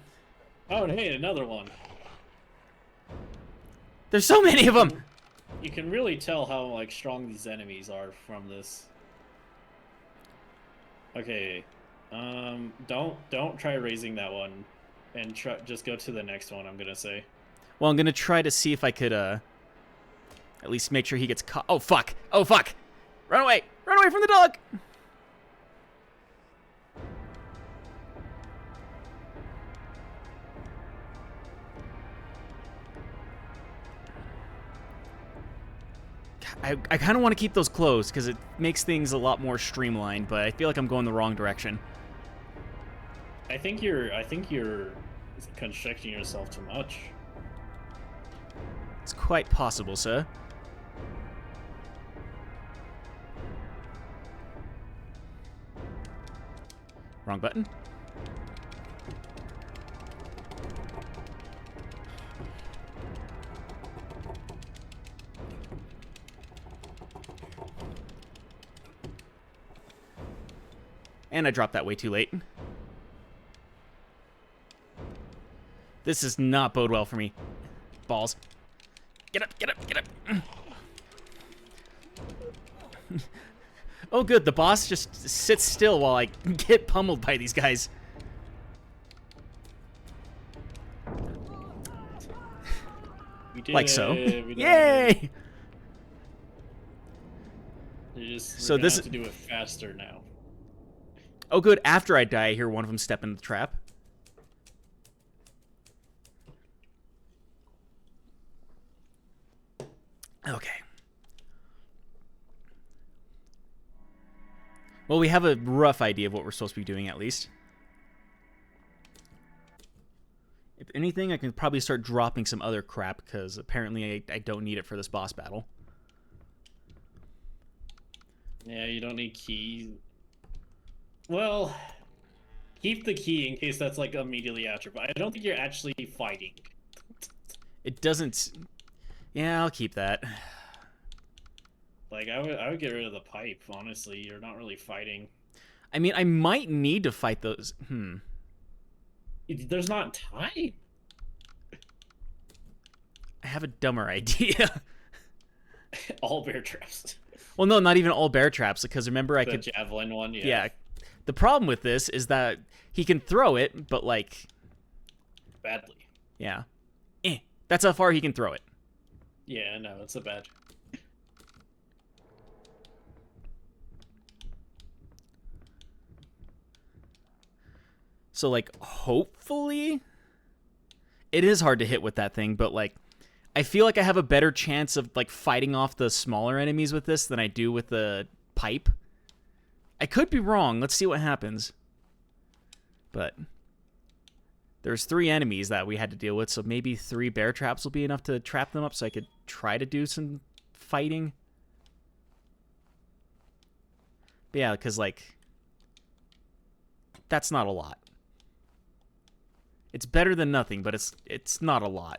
Speaker 2: Oh, and hey, another one.
Speaker 1: There's so many of them.
Speaker 2: You can really tell how like strong these enemies are from this. Okay. Don't try raising that one, and just go to the next one. I'm gonna say.
Speaker 1: Well, I'm gonna try to see if I could at least make sure he gets caught. Oh fuck! Oh fuck! Run away! Run away from the dog! I kind of want to keep those closed because it makes things a lot more streamlined, but I feel like I'm going the wrong direction.
Speaker 2: I think you're constricting yourself too much.
Speaker 1: It's quite possible, sir. Wrong button. And I dropped that way too late. This does not bode well for me. Balls. Get up, get up, get up. Oh good, the boss just sits still while I get pummeled by these guys.
Speaker 2: We did
Speaker 1: like so.
Speaker 2: We
Speaker 1: Yay!
Speaker 2: So this have to do it faster now.
Speaker 1: Oh good, after I die I hear one of them step in the trap. Okay. Well, we have a rough idea of what we're supposed to be doing, at least. If anything, I can probably start dropping some other crap, because apparently I don't need it for this boss battle.
Speaker 2: Yeah, you don't need keys. Well, keep the key in case that's, like, immediately after, but I don't think you're actually fighting.
Speaker 1: It doesn't... Yeah, I'll keep that.
Speaker 2: Like, I would get rid of the pipe, honestly. You're not really fighting.
Speaker 1: I mean, I might need to fight those...
Speaker 2: There's not time.
Speaker 1: I have a dumber idea.
Speaker 2: All bear traps.
Speaker 1: Well, no, not even all bear traps, because remember I
Speaker 2: the
Speaker 1: could...
Speaker 2: javelin one, yeah.
Speaker 1: Yeah. The problem with this is that he can throw it, but, like...
Speaker 2: Badly.
Speaker 1: Yeah. That's how far he can throw it.
Speaker 2: Yeah, no, it's a bad...
Speaker 1: So, like, hopefully... It is hard to hit with that thing, but, like, I feel like I have a better chance of, like, fighting off the smaller enemies with this than I do with the pipe. I could be wrong. Let's see what happens. But there's 3 enemies that we had to deal with, so maybe 3 bear traps will be enough to trap them up so I could try to do some fighting. But yeah, because, like, that's not a lot. It's better than nothing, but it's not a lot.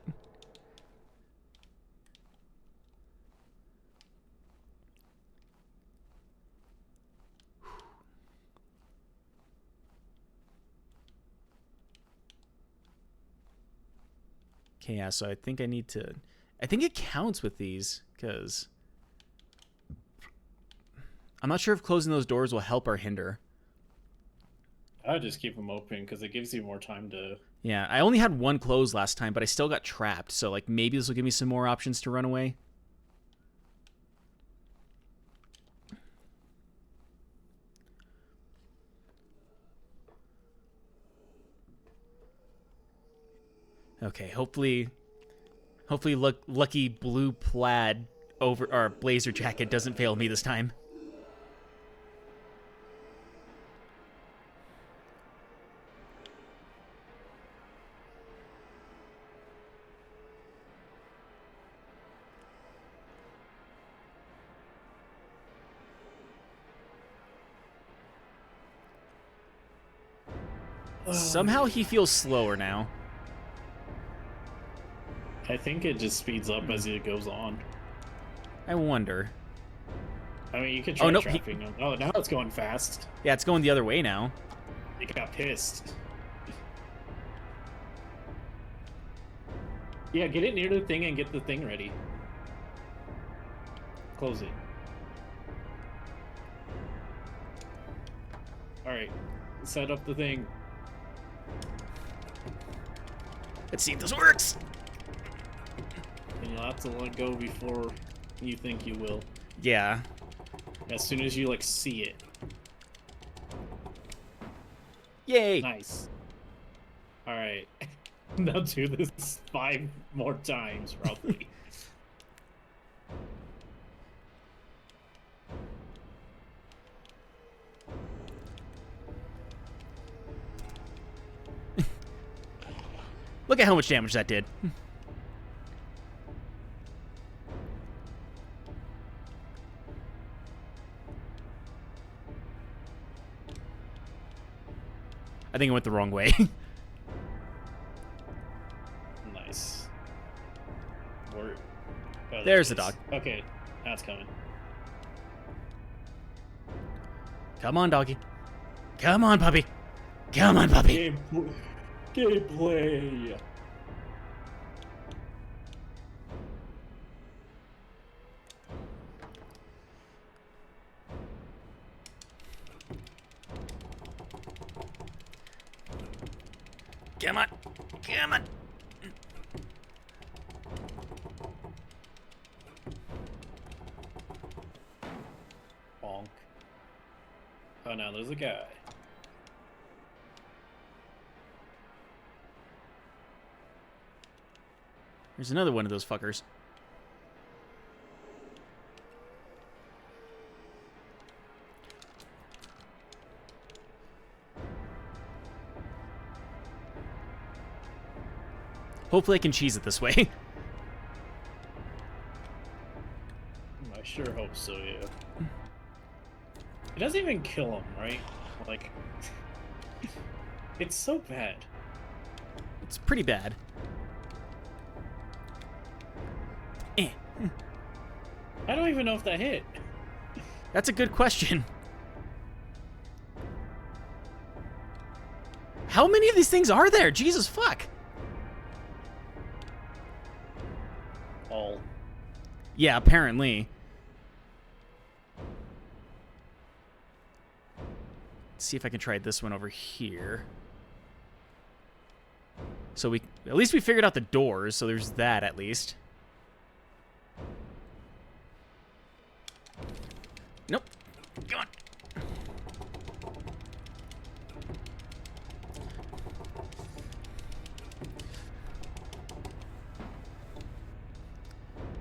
Speaker 1: Okay, yeah, so I think I need to... I think it counts with these, because... I'm not sure if closing those doors will help or hinder.
Speaker 2: I would just keep them open, because it gives you more time to...
Speaker 1: Yeah, I only had 1 closed last time, but I still got trapped, so, like, maybe this will give me some more options to run away. Okay, hopefully lucky blue plaid over or blazer jacket doesn't fail me this time. Somehow he feels slower now.
Speaker 2: I think it just speeds up as it goes on.
Speaker 1: I wonder.
Speaker 2: I mean, you could try
Speaker 1: nope,
Speaker 2: trapping him. Oh, now it's going fast.
Speaker 1: Yeah, it's going the other way now.
Speaker 2: He got pissed. Yeah, get it near the thing and get the thing ready. Close it. Alright. Set up the thing.
Speaker 1: Let's see if this works.
Speaker 2: And you'll have to let go before you think you will.
Speaker 1: Yeah.
Speaker 2: As soon as you, like, see it.
Speaker 1: Yay!
Speaker 2: Nice. Alright. Now do this 5 more times, probably.
Speaker 1: Look at how much damage that did. I think it went the wrong way.
Speaker 2: Nice.
Speaker 1: There's the dog.
Speaker 2: Okay, that's coming.
Speaker 1: Come on, doggy. Come on, puppy. Come on, puppy.
Speaker 2: Gameplay.
Speaker 1: Come on. Come on.
Speaker 2: Bonk. Oh, now there's a guy.
Speaker 1: There's another one of those fuckers. Hopefully I can cheese it this way.
Speaker 2: I sure hope so, yeah. It doesn't even kill him, right? Like, it's so bad.
Speaker 1: It's pretty bad. Eh.
Speaker 2: I don't even know if that hit.
Speaker 1: That's a good question. How many of these things are there? Jesus fuck.
Speaker 2: All.
Speaker 1: Yeah, apparently. Let's see if I can try this one over here. So at least we figured out the doors, so there's that at least. Nope. Come on.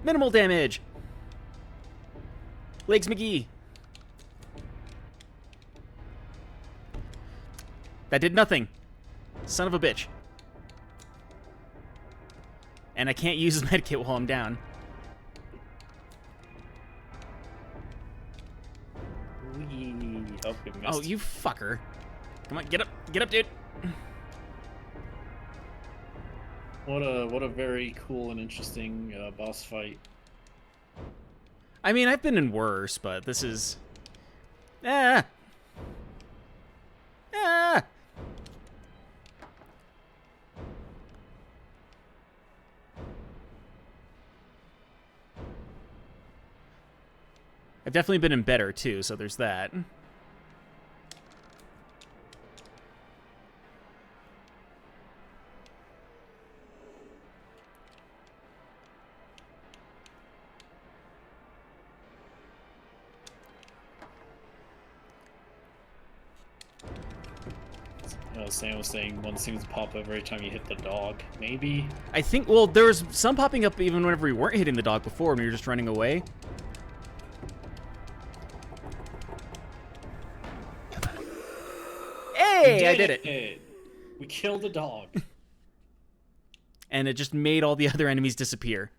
Speaker 1: Minimal damage. Legs McGee. That did nothing. Son of a bitch. And I can't use his medkit while I'm down.
Speaker 2: Oh, you missed.
Speaker 1: Oh, you fucker. Come on, get up, dude.
Speaker 2: What a very cool and interesting boss fight.
Speaker 1: I mean, I've been in worse, but this is... Ah! Ah! I've definitely been in better, too, so there's that.
Speaker 2: what Sam was saying. One seems to pop up every time you hit the dog. Maybe.
Speaker 1: I think, well, there was some popping up even whenever we weren't hitting the dog before, when we were just running away. Hey, I did it.
Speaker 2: We killed the dog.
Speaker 1: And it just made all the other enemies disappear.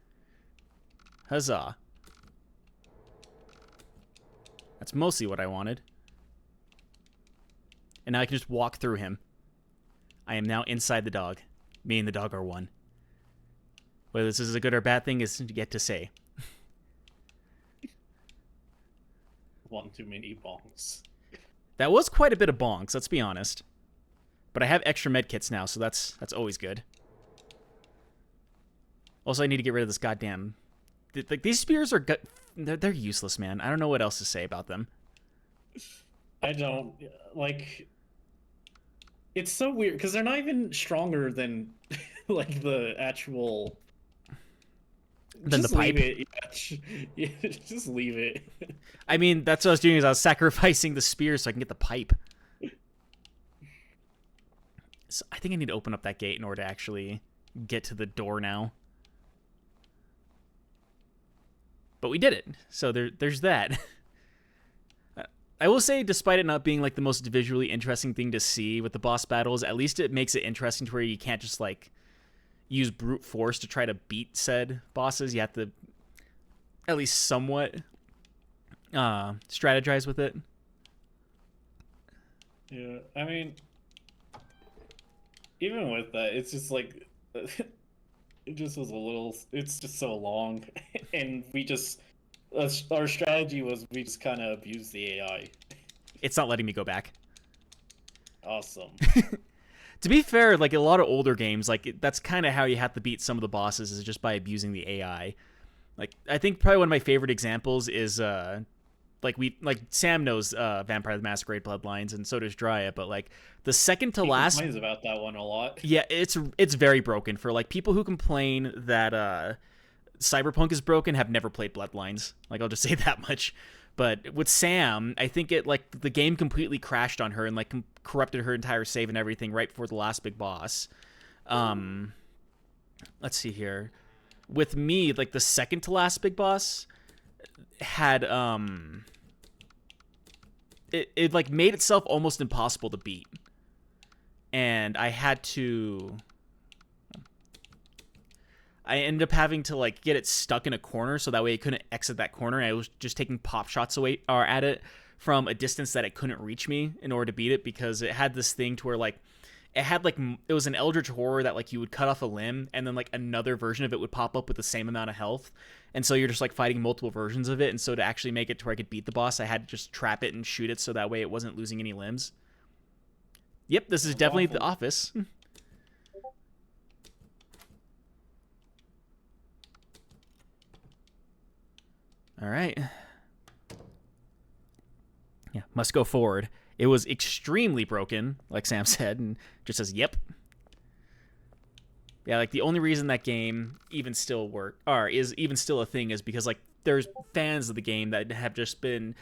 Speaker 1: Huzzah. That's mostly what I wanted. And now I can just walk through him. I am now inside the dog. Me and the dog are one. Whether this is a good or bad thing is yet to say.
Speaker 2: One too many bongs.
Speaker 1: That was quite a bit of bonks, let's be honest. But I have extra medkits now, so that's always good. Also, I need to get rid of this goddamn... Like, these spears are... They're useless, man. I don't know what else to say about them.
Speaker 2: I don't... Like... It's so weird, because they're not even stronger than, like, the actual...
Speaker 1: Than
Speaker 2: just
Speaker 1: the pipe?
Speaker 2: Leave it. Yeah, just leave it.
Speaker 1: I mean, that's what I was doing, is I was sacrificing the spear so I can get the pipe. So I think I need to open up that gate in order to actually get to the door now. But we did it, so there's that. I will say, despite it not being like the most visually interesting thing to see with the boss battles, at least it makes it interesting to where you can't just like use brute force to try to beat said bosses. You have to at least somewhat strategize with it.
Speaker 2: Yeah, I mean, even with that, it's just like it just was a little. It's just so long, and we just our strategy was we just kind of abused the AI.
Speaker 1: It's not letting me go back.
Speaker 2: Awesome.
Speaker 1: To be fair, like a lot of older games, like that's kind of how you have to beat some of the bosses, is just by abusing the AI. Like I think probably one of my favorite examples is like Sam knows Vampire the Masquerade Bloodlines, and so does Drya, but like the second to last
Speaker 2: complains about that one a lot.
Speaker 1: Yeah, it's very broken. For like people who complain that Cyberpunk is broken have never played Bloodlines. Like I'll just say that much. But with Sam, I think it like the game completely crashed on her and like corrupted her entire save and everything right before the last big boss. Let's see here. With me, like the second to last big boss had it like made itself almost impossible to beat. And I ended up having to like get it stuck in a corner so that way it couldn't exit that corner. And I was just taking pop shots away or at it from a distance that it couldn't reach me in order to beat it, because it had this thing to where like it was an eldritch horror that like you would cut off a limb and then like another version of it would pop up with the same amount of health. And so you're just like fighting multiple versions of it. And so to actually make it to where I could beat the boss, I had to just trap it and shoot it so that way it wasn't losing any limbs. Yep, this is definitely the office. All right. Yeah, must go forward. It was extremely broken, like Sam said, and just says, yep. Yeah, like the only reason that game even still is even still a thing is because like there's fans of the game that have just been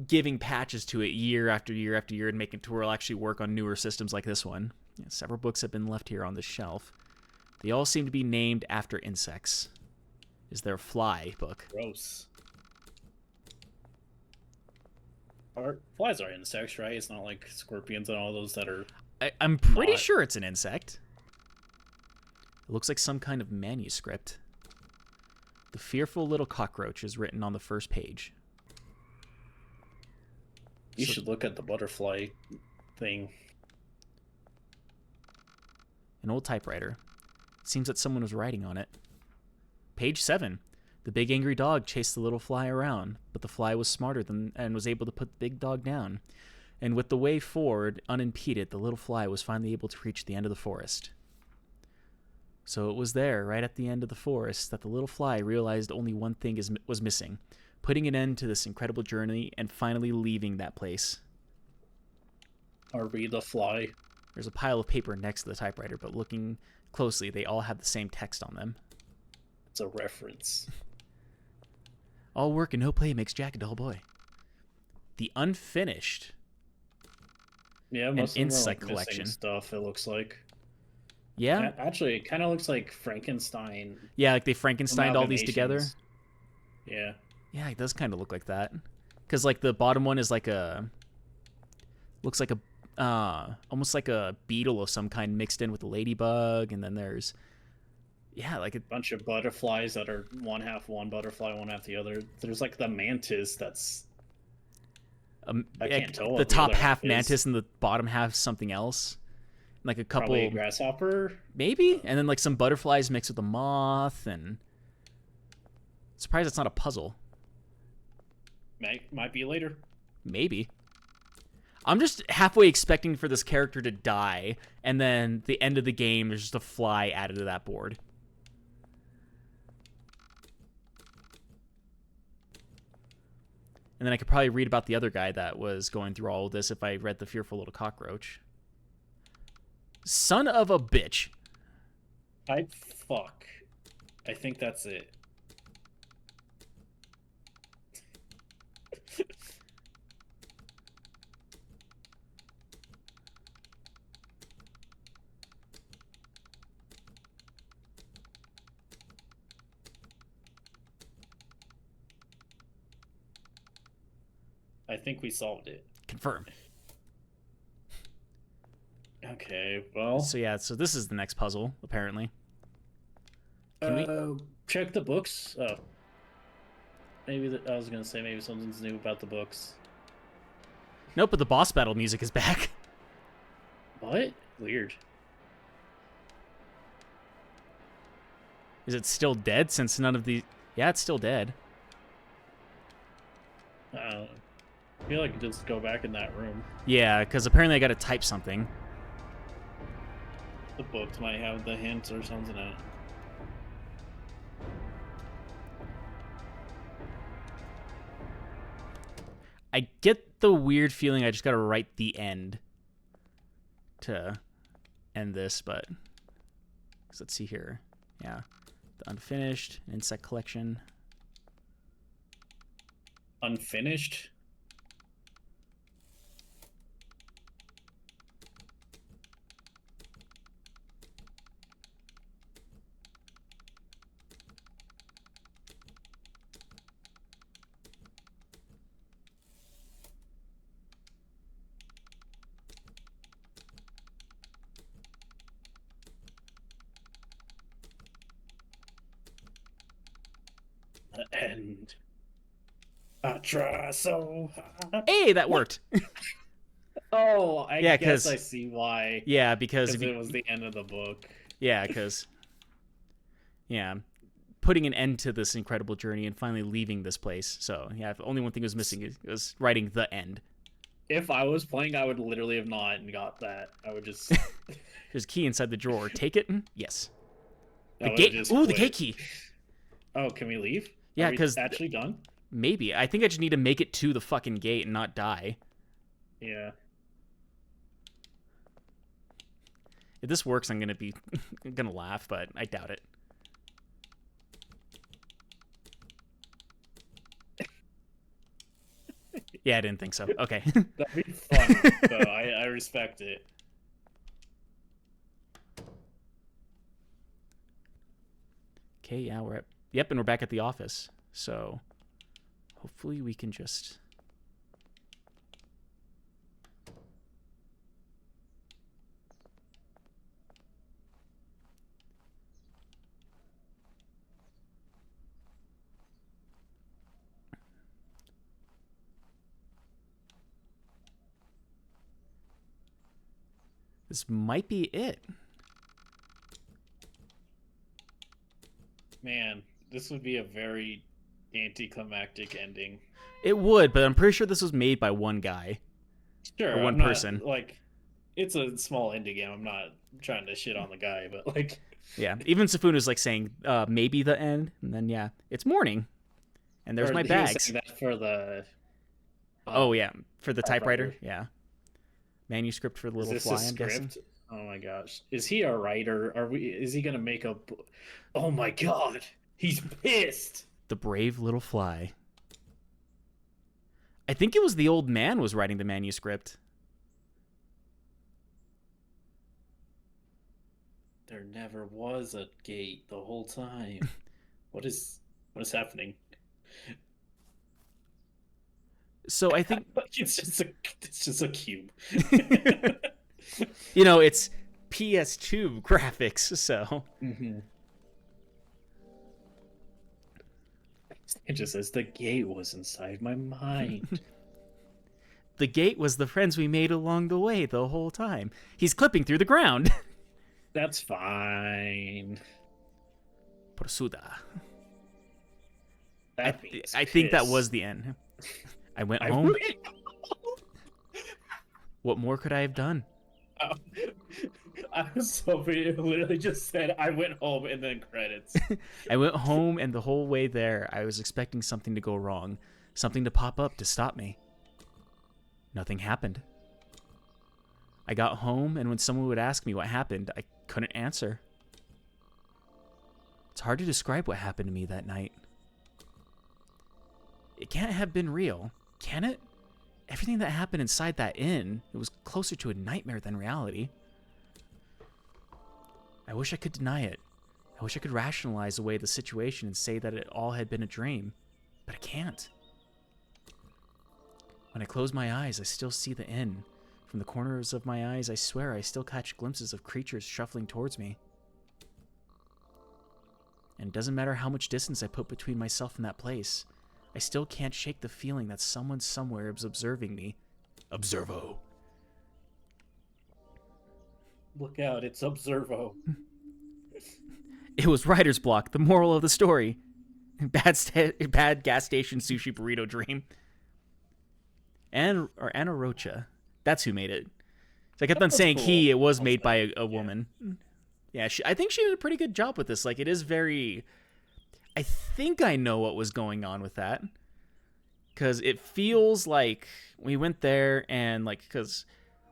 Speaker 1: giving patches to it year after year after year and making it to where it'll actually work on newer systems like this one. Yeah, several books have been left here on this shelf. They all seem to be named after insects. Is there a fly book?
Speaker 2: Gross. Flies are insects, right? It's not like scorpions and all those that are...
Speaker 1: I'm pretty sure it's an insect. It looks like some kind of manuscript. The fearful little cockroach is written on the first page.
Speaker 2: You should look at the butterfly thing.
Speaker 1: An old typewriter. It seems that someone was writing on it. Page 7. The big angry dog chased the little fly around, but the fly was smarter than and was able to put the big dog down. And with the way forward unimpeded, the little fly was finally able to reach the end of the forest. So it was there, right at the end of the forest, that the little fly realized only one thing was missing, putting an end to this incredible journey and finally leaving that place.
Speaker 2: Are we the fly?
Speaker 1: There's a pile of paper next to the typewriter, but looking closely, they all have the same text on them.
Speaker 2: It's a reference.
Speaker 1: All work and no play makes Jack a dull boy. The unfinished.
Speaker 2: Yeah,
Speaker 1: An
Speaker 2: most of them are
Speaker 1: insect
Speaker 2: like missing
Speaker 1: collection.
Speaker 2: stuff. It looks like.
Speaker 1: Yeah,
Speaker 2: Actually, it kind of looks like Frankenstein
Speaker 1: yeah, like they Frankensteined all these together.
Speaker 2: amalgamations. Yeah.
Speaker 1: Yeah, it does kind of look like that. Because like the bottom one is like a looks like a almost like a beetle of some kind mixed in with a ladybug, and then there's yeah, like a
Speaker 2: Bunch of butterflies that are one half one butterfly, one half the other. There's like the mantis that's I can't tell
Speaker 1: the
Speaker 2: what the
Speaker 1: top
Speaker 2: other half
Speaker 1: half
Speaker 2: is.
Speaker 1: mantis and the bottom half something else. Like a
Speaker 2: Probably a
Speaker 1: couple
Speaker 2: grasshopper.
Speaker 1: maybe, and then like some butterflies mixed with a moth, and surprised it's not a puzzle.
Speaker 2: Might be later.
Speaker 1: Maybe. I'm just halfway expecting for this character to die, and then the end of the game there's just a fly added to that board. And then I could probably read about the other guy that was going through all of this if I read The Fearful Little Cockroach. Son of a bitch.
Speaker 2: Fuck. I think that's it. I think we solved it.
Speaker 1: Confirm.
Speaker 2: Okay, well.
Speaker 1: So yeah, so this is the next puzzle, apparently.
Speaker 2: Can we check the books? Oh. Maybe I was gonna say maybe something's new about the books.
Speaker 1: Nope, but the boss battle music is back.
Speaker 2: What? Weird.
Speaker 1: Is it still dead since none of the... Yeah, it's still dead.
Speaker 2: I feel like just go back in that room.
Speaker 1: Yeah, because apparently I gotta type something.
Speaker 2: The books might have the hints or something in it.
Speaker 1: I get the weird feeling I just gotta write the end to end this, but... Let's see here. Yeah. The unfinished, insect collection.
Speaker 2: Unfinished? And I try so hard.
Speaker 1: Hey, that worked.
Speaker 2: Oh, I
Speaker 1: Yeah,
Speaker 2: guess
Speaker 1: 'cause-
Speaker 2: I see why.
Speaker 1: Yeah, because if
Speaker 2: it
Speaker 1: you,
Speaker 2: was the end of the book.
Speaker 1: yeah, because yeah, putting an end to this incredible journey and finally leaving this place. So yeah, if only one thing was missing, it was writing the end.
Speaker 2: If I was playing, I would literally have not got that. I would just.
Speaker 1: There's a key inside the drawer. Take it. Yes.
Speaker 2: I
Speaker 1: The
Speaker 2: would've
Speaker 1: gate.
Speaker 2: just
Speaker 1: Ooh, the
Speaker 2: quit.
Speaker 1: gate key.
Speaker 2: Oh, can we leave?
Speaker 1: Yeah,
Speaker 2: Are we
Speaker 1: 'cause
Speaker 2: actually done.
Speaker 1: Maybe. I think I just need to make it to the fucking gate and not die.
Speaker 2: Yeah.
Speaker 1: If this works, I'm gonna laugh, but I doubt it. Yeah, I didn't think so. Okay.
Speaker 2: That'd be fun, though. I respect it.
Speaker 1: Okay, yeah, we're at... Yep, and we're back at the office. So, hopefully we can just... This might be it.
Speaker 2: Man, this would be a very anticlimactic ending.
Speaker 1: It would, but I'm pretty sure this was made by one guy.
Speaker 2: Sure,
Speaker 1: Or one
Speaker 2: I'm not,
Speaker 1: person.
Speaker 2: like, it's a small indie game. I'm not trying to shit on the guy, but like,
Speaker 1: Yeah, even Safunu's like saying, maybe the end, and then yeah, it's morning, and there's
Speaker 2: or
Speaker 1: my
Speaker 2: he was
Speaker 1: bags.
Speaker 2: saying that for the.
Speaker 1: Oh yeah, for the typewriter.
Speaker 2: typewriter.
Speaker 1: Yeah, manuscript for the little
Speaker 2: Is this
Speaker 1: fly.
Speaker 2: a
Speaker 1: I'm guessing.
Speaker 2: script? Oh my gosh, is he a writer? Is he gonna make a? Oh my god, he's pissed.
Speaker 1: The brave little fly. I think it was the old man was writing the manuscript.
Speaker 2: There never was a gate the whole time. What is happening?
Speaker 1: So I think
Speaker 2: It's just a cube.
Speaker 1: it's PS2 graphics, so
Speaker 2: Mm-hmm. It just says the gate was inside my mind.
Speaker 1: the gate was the friends we made along the way the whole time. He's clipping through the ground.
Speaker 2: That's fine.
Speaker 1: Prosuda.
Speaker 2: That means
Speaker 1: I think that was
Speaker 2: piss.
Speaker 1: the end. I went
Speaker 2: I
Speaker 1: home.
Speaker 2: went-
Speaker 1: What more could I have done?
Speaker 2: I was hoping it literally just said I went home and then credits.
Speaker 1: I went home, and the whole way there, I was expecting something to go wrong, something to pop up to stop me. Nothing happened. I got home, and when someone would ask me what happened, I couldn't answer. It's hard to describe what happened to me that night. It can't have been real, can it? Everything that happened inside that inn, it was closer to a nightmare than reality. I wish I could deny it. I wish I could rationalize away the situation and say that it all had been a dream, but I can't. When I close my eyes, I still see the inn. From the corners of my eyes, I swear I still catch glimpses of creatures shuffling towards me. And it doesn't matter how much distance I put between myself and that place, I still can't shake the feeling that someone somewhere is observing me. Observo.
Speaker 2: Look out, it's Observo.
Speaker 1: It was writer's block, the moral of the story. Bad gas station sushi burrito dream. Or Anna Rocha. That's who made it. So I kept on saying
Speaker 2: cool.
Speaker 1: it was made by a woman. Yeah, I think she did a pretty good job with this. Like, it is very... I think I know what was going on with that. Because it feels like we went there and, like, because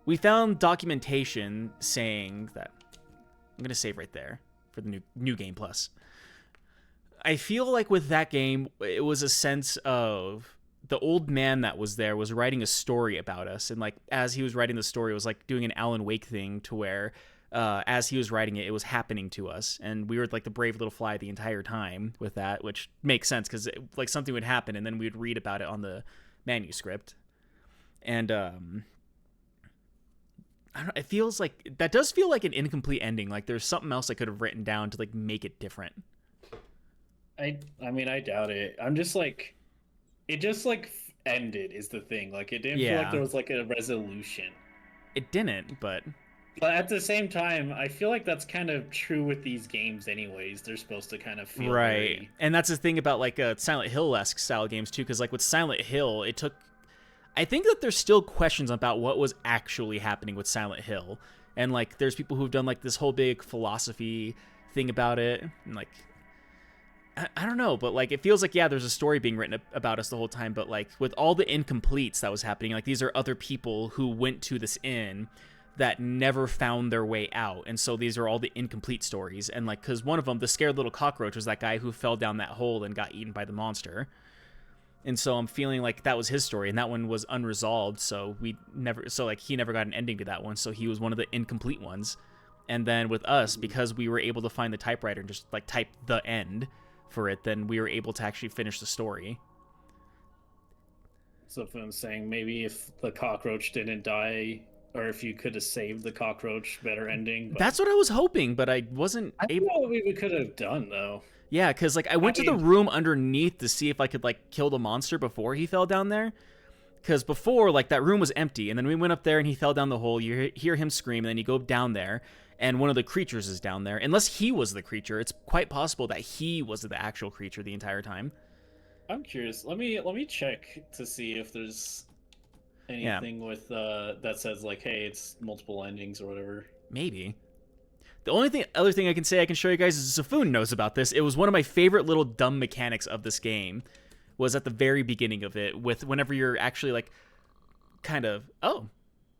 Speaker 1: we found documentation saying that... I'm going to save right there for the new Game Plus. I feel like with that game, it was a sense of... the old man that was there was writing a story about us, and like as he was writing the story, it was like doing an Alan Wake thing to where as he was writing it, it was happening to us, and we were like the brave little fly the entire time with that, which makes sense because like something would happen and then we would read about it on the manuscript. And I don't know, it feels like that does feel like an incomplete ending. Like there's something else I could have written down to like make it different.
Speaker 2: I mean, I doubt it. I'm just like, it just like ended is the thing. Like it didn't feel like there was like a resolution.
Speaker 1: It didn't, but
Speaker 2: at the same time, I feel like that's kind of true with these games anyways. They're supposed to kind of feel
Speaker 1: right.
Speaker 2: very...
Speaker 1: And that's the thing about like Silent Hill-esque style games too, because like with Silent Hill, I think that there's still questions about what was actually happening with Silent Hill. And like there's people who've done like this whole big philosophy thing about it, and like I don't know, but like it feels like there's a story being written about us the whole time, but like with all the incompletes that was happening, like these are other people who went to this inn that never found their way out, and so these are all the incomplete stories. And like because one of them, the scared little cockroach, was that guy who fell down that hole and got eaten by the monster, and so I'm feeling like that was his story, and that one was unresolved, so he never got an ending to that one, so he was one of the incomplete ones. And then with us, because we were able to find the typewriter and just like type the end for it, then we were able to actually finish the story.
Speaker 2: So if I'm saying maybe if the cockroach didn't die, or if you could have saved the cockroach, better ending. But
Speaker 1: that's what I was hoping, but I wasn't able.
Speaker 2: I don't know what we could have done though.
Speaker 1: Yeah, because like I went to the room underneath to see if I could like kill the monster before he fell down there. Because before, like that room was empty, and then we went up there and he fell down the hole. You hear him scream, and then you go down there, and one of the creatures is down there. Unless he was the creature, it's quite possible that he was the actual creature the entire time.
Speaker 2: I'm curious. Let me check to see if there's anything with that says like, hey, it's multiple endings or whatever.
Speaker 1: Maybe. The only other thing I can say I can show you guys is Safun knows about this. It was one of my favorite little dumb mechanics of this game. Was at the very beginning of it, with whenever you're actually like, kind of, oh,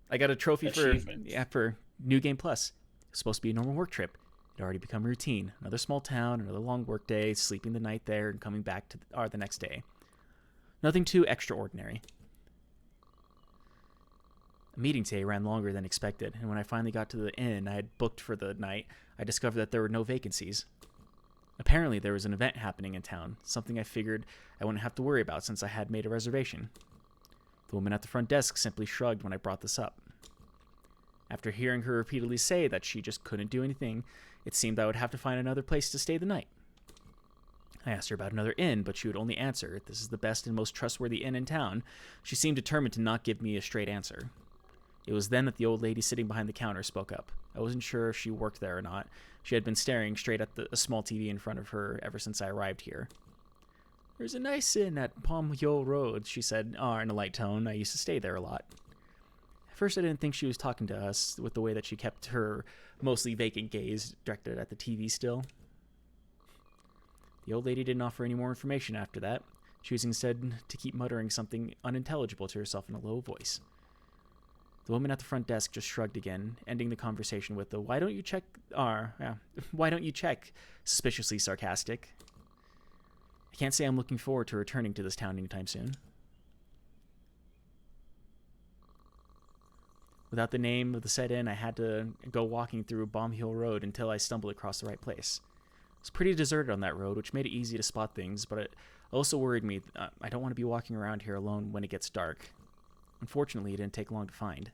Speaker 1: I got a trophy for New Game Plus. It's supposed to be a normal work trip. It already become routine. Another small town, another long work day, sleeping the night there, and coming back to the next day. Nothing too extraordinary. The meeting today ran longer than expected, and when I finally got to the inn I had booked for the night, I discovered that there were no vacancies. Apparently there was an event happening in town, something I figured I wouldn't have to worry about since I had made a reservation. The woman at the front desk simply shrugged when I brought this up. After hearing her repeatedly say that she just couldn't do anything, it seemed I would have to find another place to stay the night. I asked her about another inn, but she would only answer, "This is the best and most trustworthy inn in town." She seemed determined to not give me a straight answer. It was then that the old lady sitting behind the counter spoke up. I wasn't sure if she worked there or not. She had been staring straight at a small TV in front of her ever since I arrived here. "There's a nice inn at Palm Hill Road," she said, in a light tone. "I used to stay there a lot." At first I didn't think she was talking to us, with the way that she kept her mostly vacant gaze directed at the TV still. The old lady didn't offer any more information after that, choosing instead to keep muttering something unintelligible to herself in a low voice. The woman at the front desk just shrugged again, ending the conversation with the why don't you check, suspiciously sarcastic. I can't say I'm looking forward to returning to this town anytime soon. Without the name of the said inn, I had to go walking through Bomb Hill Road until I stumbled across the right place. It was pretty deserted on that road, which made it easy to spot things, but it also worried me. I don't want to be walking around here alone when it gets dark. Unfortunately, it didn't take long to find.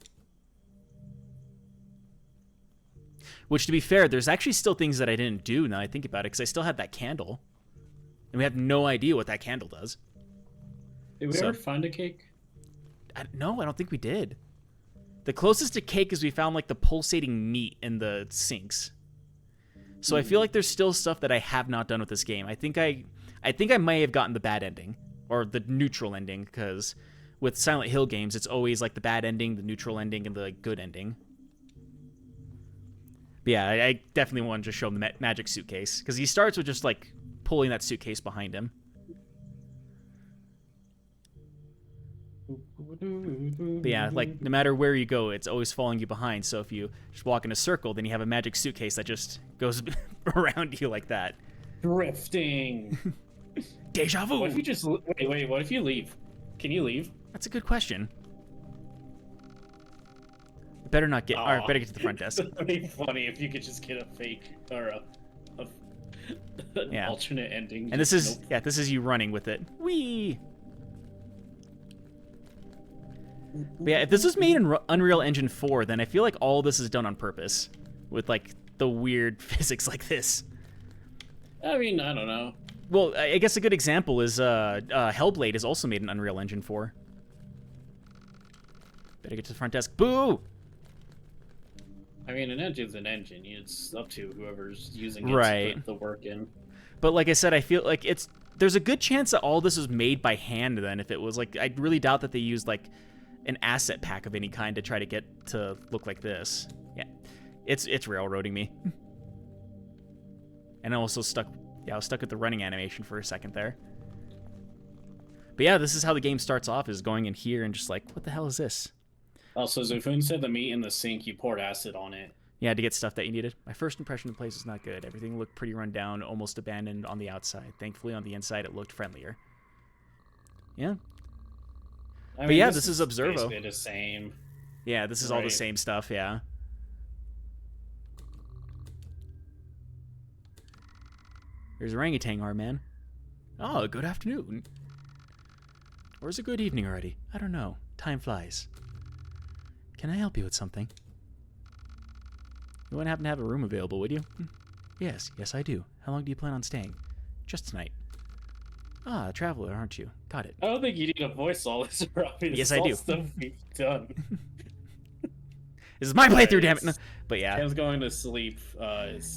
Speaker 1: Which, to be fair, there's actually still things that I didn't do now I think about it, because I still had that candle. And we have no idea what that candle does.
Speaker 2: Did we ever find a cake?
Speaker 1: No, I don't think we did. The closest to cake is we found, like, the pulsating meat in the sinks. So I feel like there's still stuff that I have not done with this game. I think I may have gotten the bad ending, or the neutral ending, because with Silent Hill games, it's always like the bad ending, the neutral ending, and the good ending. But yeah, I definitely wanted to show him the magic suitcase, because he starts with just like pulling that suitcase behind him. But yeah, like no matter where you go, it's always following you behind. So if you just walk in a circle, then you have a magic suitcase that just goes around you like that.
Speaker 2: Drifting.
Speaker 1: Deja vu.
Speaker 2: What if you just wait? What if you leave? Can you leave?
Speaker 1: That's a good question. Better not get. Or better get to the front desk.
Speaker 2: It'd be funny if you could just get a fake or an alternate ending.
Speaker 1: And this is this is you running with it. Whee! But yeah, if this was made in Unreal Engine 4, then I feel like all this is done on purpose, with like the weird physics like this.
Speaker 2: I mean, I don't know.
Speaker 1: Well, I guess a good example is Hellblade is also made in Unreal Engine 4. Better get to the front desk. Boo!
Speaker 2: I mean, an engine's an engine. It's up to whoever's using it to put the work in.
Speaker 1: But like I said, I feel like there's a good chance that all this was made by hand then. If it was like, I really doubt that they used like an asset pack of any kind to try to get to look like this. Yeah, it's railroading me. And I also stuck. Yeah, I was stuck with the running animation for a second there. But yeah, this is how the game starts off: is going in here and just like, what the hell is this?
Speaker 2: Also, Zufun said the meat in the sink, you poured acid on it.
Speaker 1: Yeah, to get stuff that you needed. My first impression of the place is not good. Everything looked pretty run down, almost abandoned on the outside. Thankfully, on the inside, it looked friendlier. Yeah.
Speaker 2: I mean,
Speaker 1: but yeah, this is Observo.
Speaker 2: Basically the same.
Speaker 1: Yeah, this is all the same stuff, yeah. There's orangutan, our man. Oh, good afternoon. Or is it good evening already? I don't know. Time flies. Can I help you with something? You wouldn't happen to have a room available, would you? Yes, I do. How long do you plan on staying? Just tonight. Ah, a traveler, aren't you? Got it.
Speaker 2: I don't think you need to voice all this, Robbie.
Speaker 1: Yes, I do.
Speaker 2: Stuff we've done.
Speaker 1: This is my playthrough, damn it. No. But yeah.
Speaker 2: Ken's going to sleep.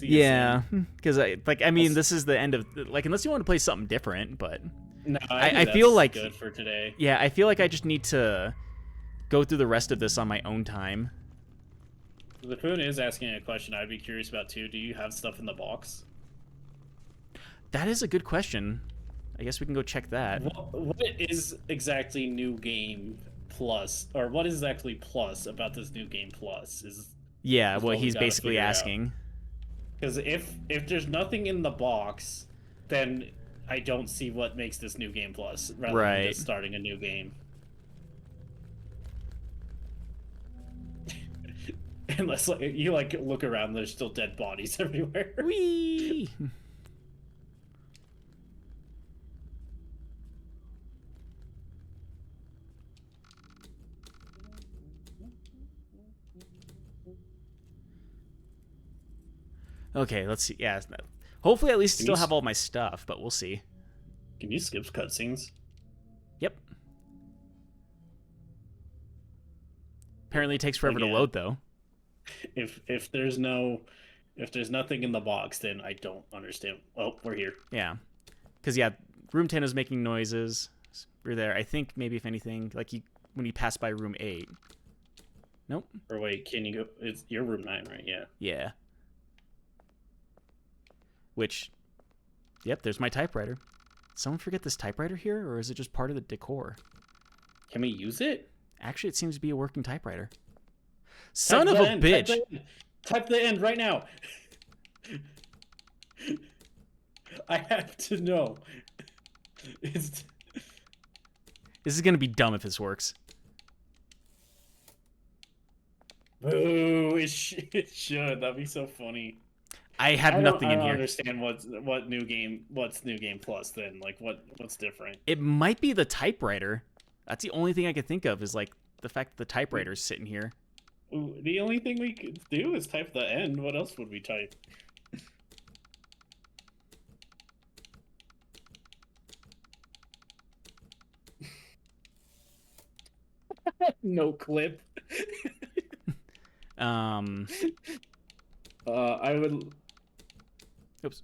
Speaker 1: Yeah, because I mean, this is the end of like, unless you want to play something different, but
Speaker 2: no,
Speaker 1: I feel like
Speaker 2: good for today.
Speaker 1: Yeah, I feel like I just need to go through the rest of this on my own time.
Speaker 2: The Poon is asking a question I'd be curious about too. Do you have stuff in the box?
Speaker 1: That is a good question. I guess we can go check that.
Speaker 2: What is exactly New Game Plus, or what is exactly Plus about this New Game Plus?
Speaker 1: Yeah, well, he's basically asking.
Speaker 2: Because if there's nothing in the box, then I don't see what makes this New Game Plus rather than just starting a new game. Unless like, you like look around, there's still dead bodies everywhere.
Speaker 1: Whee! Okay, let's see. Yeah, hopefully at least still have all my stuff, but we'll see.
Speaker 2: Can you skip cutscenes?
Speaker 1: Yep. Apparently it takes forever to load, though.
Speaker 2: If there's nothing in the box, then I don't understand. Oh, we're here.
Speaker 1: Yeah. Because, yeah, room 10 is making noises. We're there. I think maybe, if anything, like when you pass by room 8. Nope.
Speaker 2: Or wait, can you go? It's your room 9, right? Yeah.
Speaker 1: Yeah. Which, yep, there's my typewriter. Did someone forget this typewriter here, or is it just part of the decor?
Speaker 2: Can we use it?
Speaker 1: Actually, it seems to be a working typewriter. Son of a bitch!
Speaker 2: Type the end right now. I have to know.
Speaker 1: This is gonna be dumb if this works.
Speaker 2: Boo! It should. That'd be so funny.
Speaker 1: I have nothing in here.
Speaker 2: I don't understand what's new game plus then. Like what's different?
Speaker 1: It might be the typewriter. That's the only thing I could think of is like the fact that the typewriter's sitting here.
Speaker 2: Ooh, the only thing we could do is type the end. What else would we type? No clip. I would.
Speaker 1: Oops.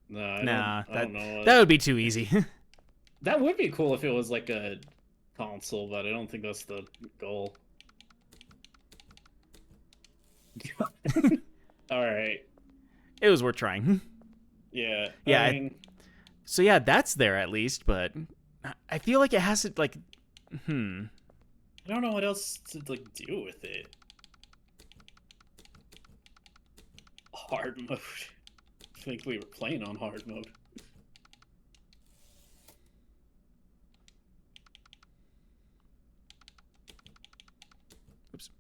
Speaker 2: No, I don't know.
Speaker 1: That would be too easy.
Speaker 2: That would be cool if it was like a console, but I don't think that's the goal. All right.
Speaker 1: It was worth trying.
Speaker 2: Yeah.
Speaker 1: Yeah.
Speaker 2: I mean,
Speaker 1: so yeah, that's there at least, but I feel like it has to like.
Speaker 2: I don't know what else to like do with it. Hard mode. I think we were playing on hard mode.
Speaker 1: Oops.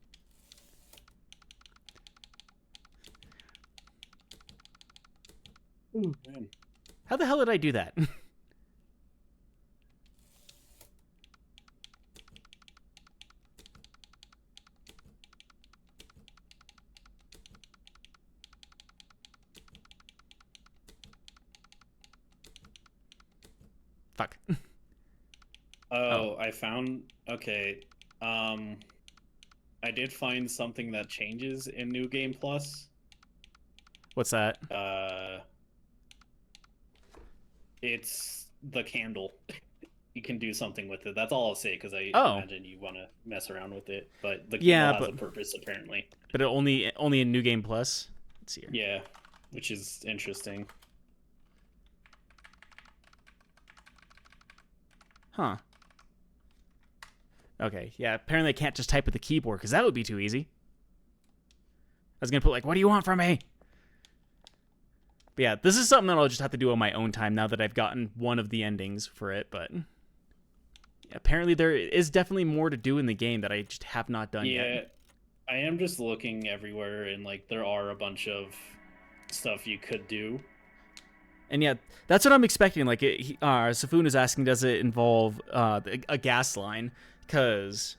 Speaker 2: Ooh, man.
Speaker 1: How the hell did I do that? Fuck.
Speaker 2: Oh, I found. Okay. I did find something that changes in New Game Plus.
Speaker 1: What's that?
Speaker 2: It's the candle. You can do something with it. That's all I'll say because I imagine you want to mess around with it. But the candle has a purpose apparently.
Speaker 1: But it only in New Game Plus. Let's see here.
Speaker 2: Yeah, which is interesting.
Speaker 1: Huh. Okay, yeah, apparently I can't just type with the keyboard, because that would be too easy. I was going to put, like, what do you want from me? But yeah, this is something that I'll just have to do on my own time now that I've gotten one of the endings for it, but apparently there is definitely more to do in the game that I just have not done yet.
Speaker 2: Yeah, I am just looking everywhere, and, like, there are a bunch of stuff you could do.
Speaker 1: And yeah, that's what I'm expecting. Like, Safun is asking, does it involve a gas line? Because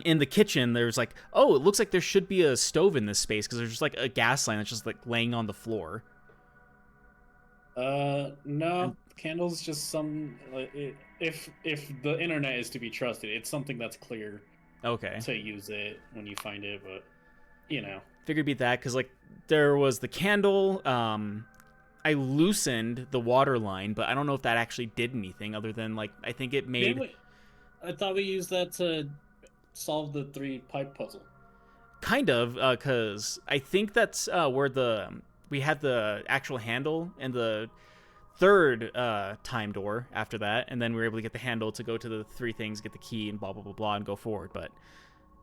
Speaker 1: in the kitchen, there's like, oh, it looks like there should be a stove in this space because there's just like a gas line that's just like laying on the floor.
Speaker 2: No, candles just some. If the internet is to be trusted, it's something that's clear.
Speaker 1: Okay.
Speaker 2: To use it when you find it, but you know,
Speaker 1: figured it'd be that because like there was the candle. I loosened the water line, but I don't know if that actually did anything other than like I think it made.
Speaker 2: I thought we used that to solve the 3 pipe puzzle.
Speaker 1: Kind of, because I think that's where we had the actual handle and the third time door after that, and then we were able to get the handle to go to the 3 things, get the key, and blah blah blah blah, and go forward. But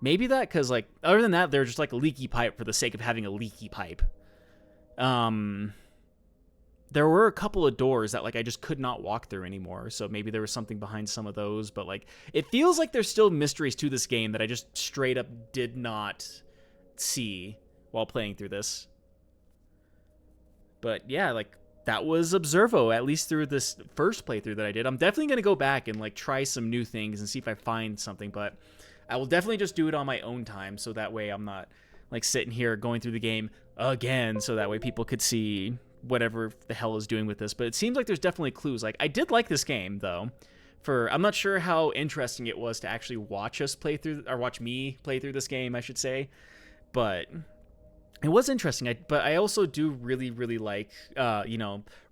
Speaker 1: maybe that because like other than that, they're just like a leaky pipe for the sake of having a leaky pipe. there were a couple of doors that like I just could not walk through anymore. So maybe there was something behind some of those, but like it feels like there's still mysteries to this game that I just straight up did not see while playing through this. But yeah, like that was Observo, at least through this first playthrough that I did. I'm definitely going to go back and like try some new things and see if I find something, but I will definitely just do it on my own time, so that way I'm not like sitting here going through the game again, so that way people could see whatever the hell is doing with this. But it seems like there's definitely clues. Like I did like this game though. I'm not sure how interesting it was to actually watch us play through, or watch me play through this game, I should say. But it was interesting. But I also do really, really like,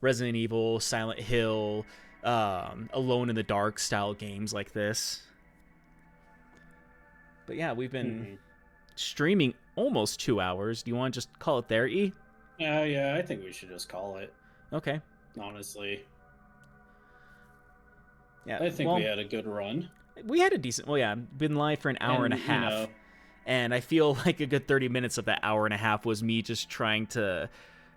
Speaker 1: Resident Evil, Silent Hill, Alone in the Dark style games like this. But yeah, we've been streaming almost 2 hours. Do you want to just call it there, E?
Speaker 2: Yeah, I think we should just call it.
Speaker 1: Okay.
Speaker 2: Honestly.
Speaker 1: Yeah.
Speaker 2: I think we had a good run.
Speaker 1: We had a decent... Well, yeah, been live for an hour and a half. And I feel like a good 30 minutes of that hour and a half was me just trying to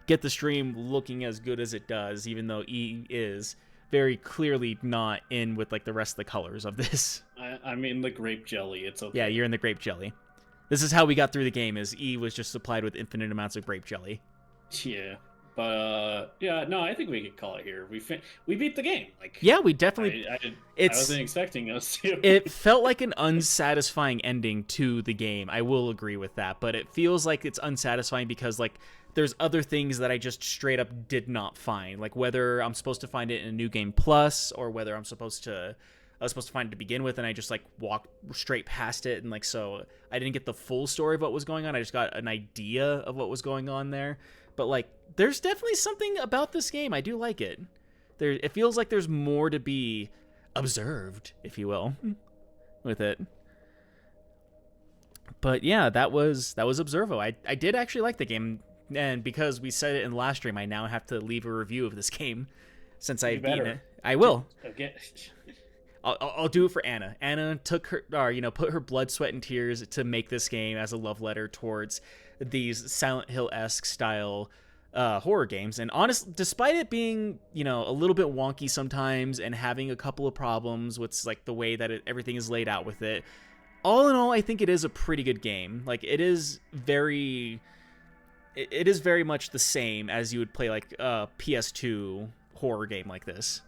Speaker 1: get the stream looking as good as it does, even though E is very clearly not in with like the rest of the colors of this.
Speaker 2: I'm in the grape jelly. It's okay.
Speaker 1: Yeah, you're in the grape jelly. This is how we got through the game, is E was just supplied with infinite amounts of grape jelly.
Speaker 2: Yeah. But yeah, no, I think we could call it here. We beat the game. Like,
Speaker 1: yeah, we definitely.
Speaker 2: I wasn't expecting us to.
Speaker 1: It felt like an unsatisfying ending to the game. I will agree with that, but it feels like it's unsatisfying because like there's other things that I just straight up did not find. Like whether I'm supposed to find it in a New Game Plus or whether I was supposed to find it to begin with, and I just like walked straight past it, and like so I didn't get the full story of what was going on. I just got an idea of what was going on there. But like there's definitely something about this game. I do like it. It feels like there's more to be observed, if you will, with it. But yeah, that was Observo. I did actually like the game, and because we said it in the last stream, I now have to leave a review of this game since I've beaten it. I will.
Speaker 2: Okay.
Speaker 1: I'll do it for Anna. Anna took her, put her blood, sweat, and tears to make this game as a love letter towards these Silent Hill-esque style horror games. And honestly, despite it being, a little bit wonky sometimes and having a couple of problems with like the way that everything is laid out with it, all in all, I think it is a pretty good game. Like it is very much the same as you would play like a PS2 horror game like this.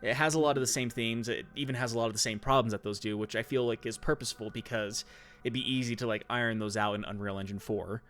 Speaker 1: It has a lot of the same themes. It even has a lot of the same problems that those do, which I feel like is purposeful because it'd be easy to like iron those out in Unreal Engine 4.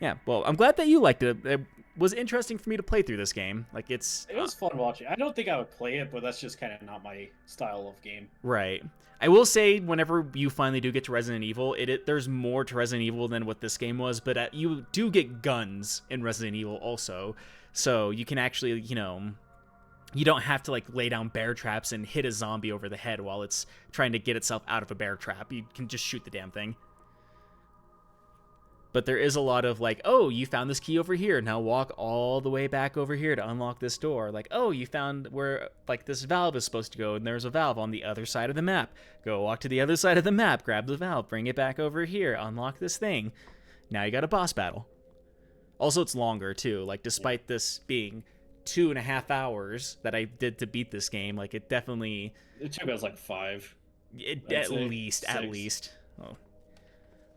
Speaker 1: Yeah, well, I'm glad that you liked it. It was interesting for me to play through this game. Like it
Speaker 2: was fun watching. I don't think I would play it, but that's just kind of not my style of game.
Speaker 1: Right. I will say, whenever you finally do get to Resident Evil, there's more to Resident Evil than what this game was, but you do get guns in Resident Evil also, so you can actually, you don't have to like lay down bear traps and hit a zombie over the head while it's trying to get itself out of a bear trap. You can just shoot the damn thing. But there is a lot of like, oh, you found this key over here. Now walk all the way back over here to unlock this door. Like, oh, you found where like this valve is supposed to go, and there's a valve on the other side of the map. Go walk to the other side of the map, grab the valve, bring it back over here, unlock this thing. Now you got a boss battle. Also, it's longer too. Like, despite this being 2.5 hours that I did to beat this game, like it took
Speaker 2: us like 5.
Speaker 1: At least. Oh,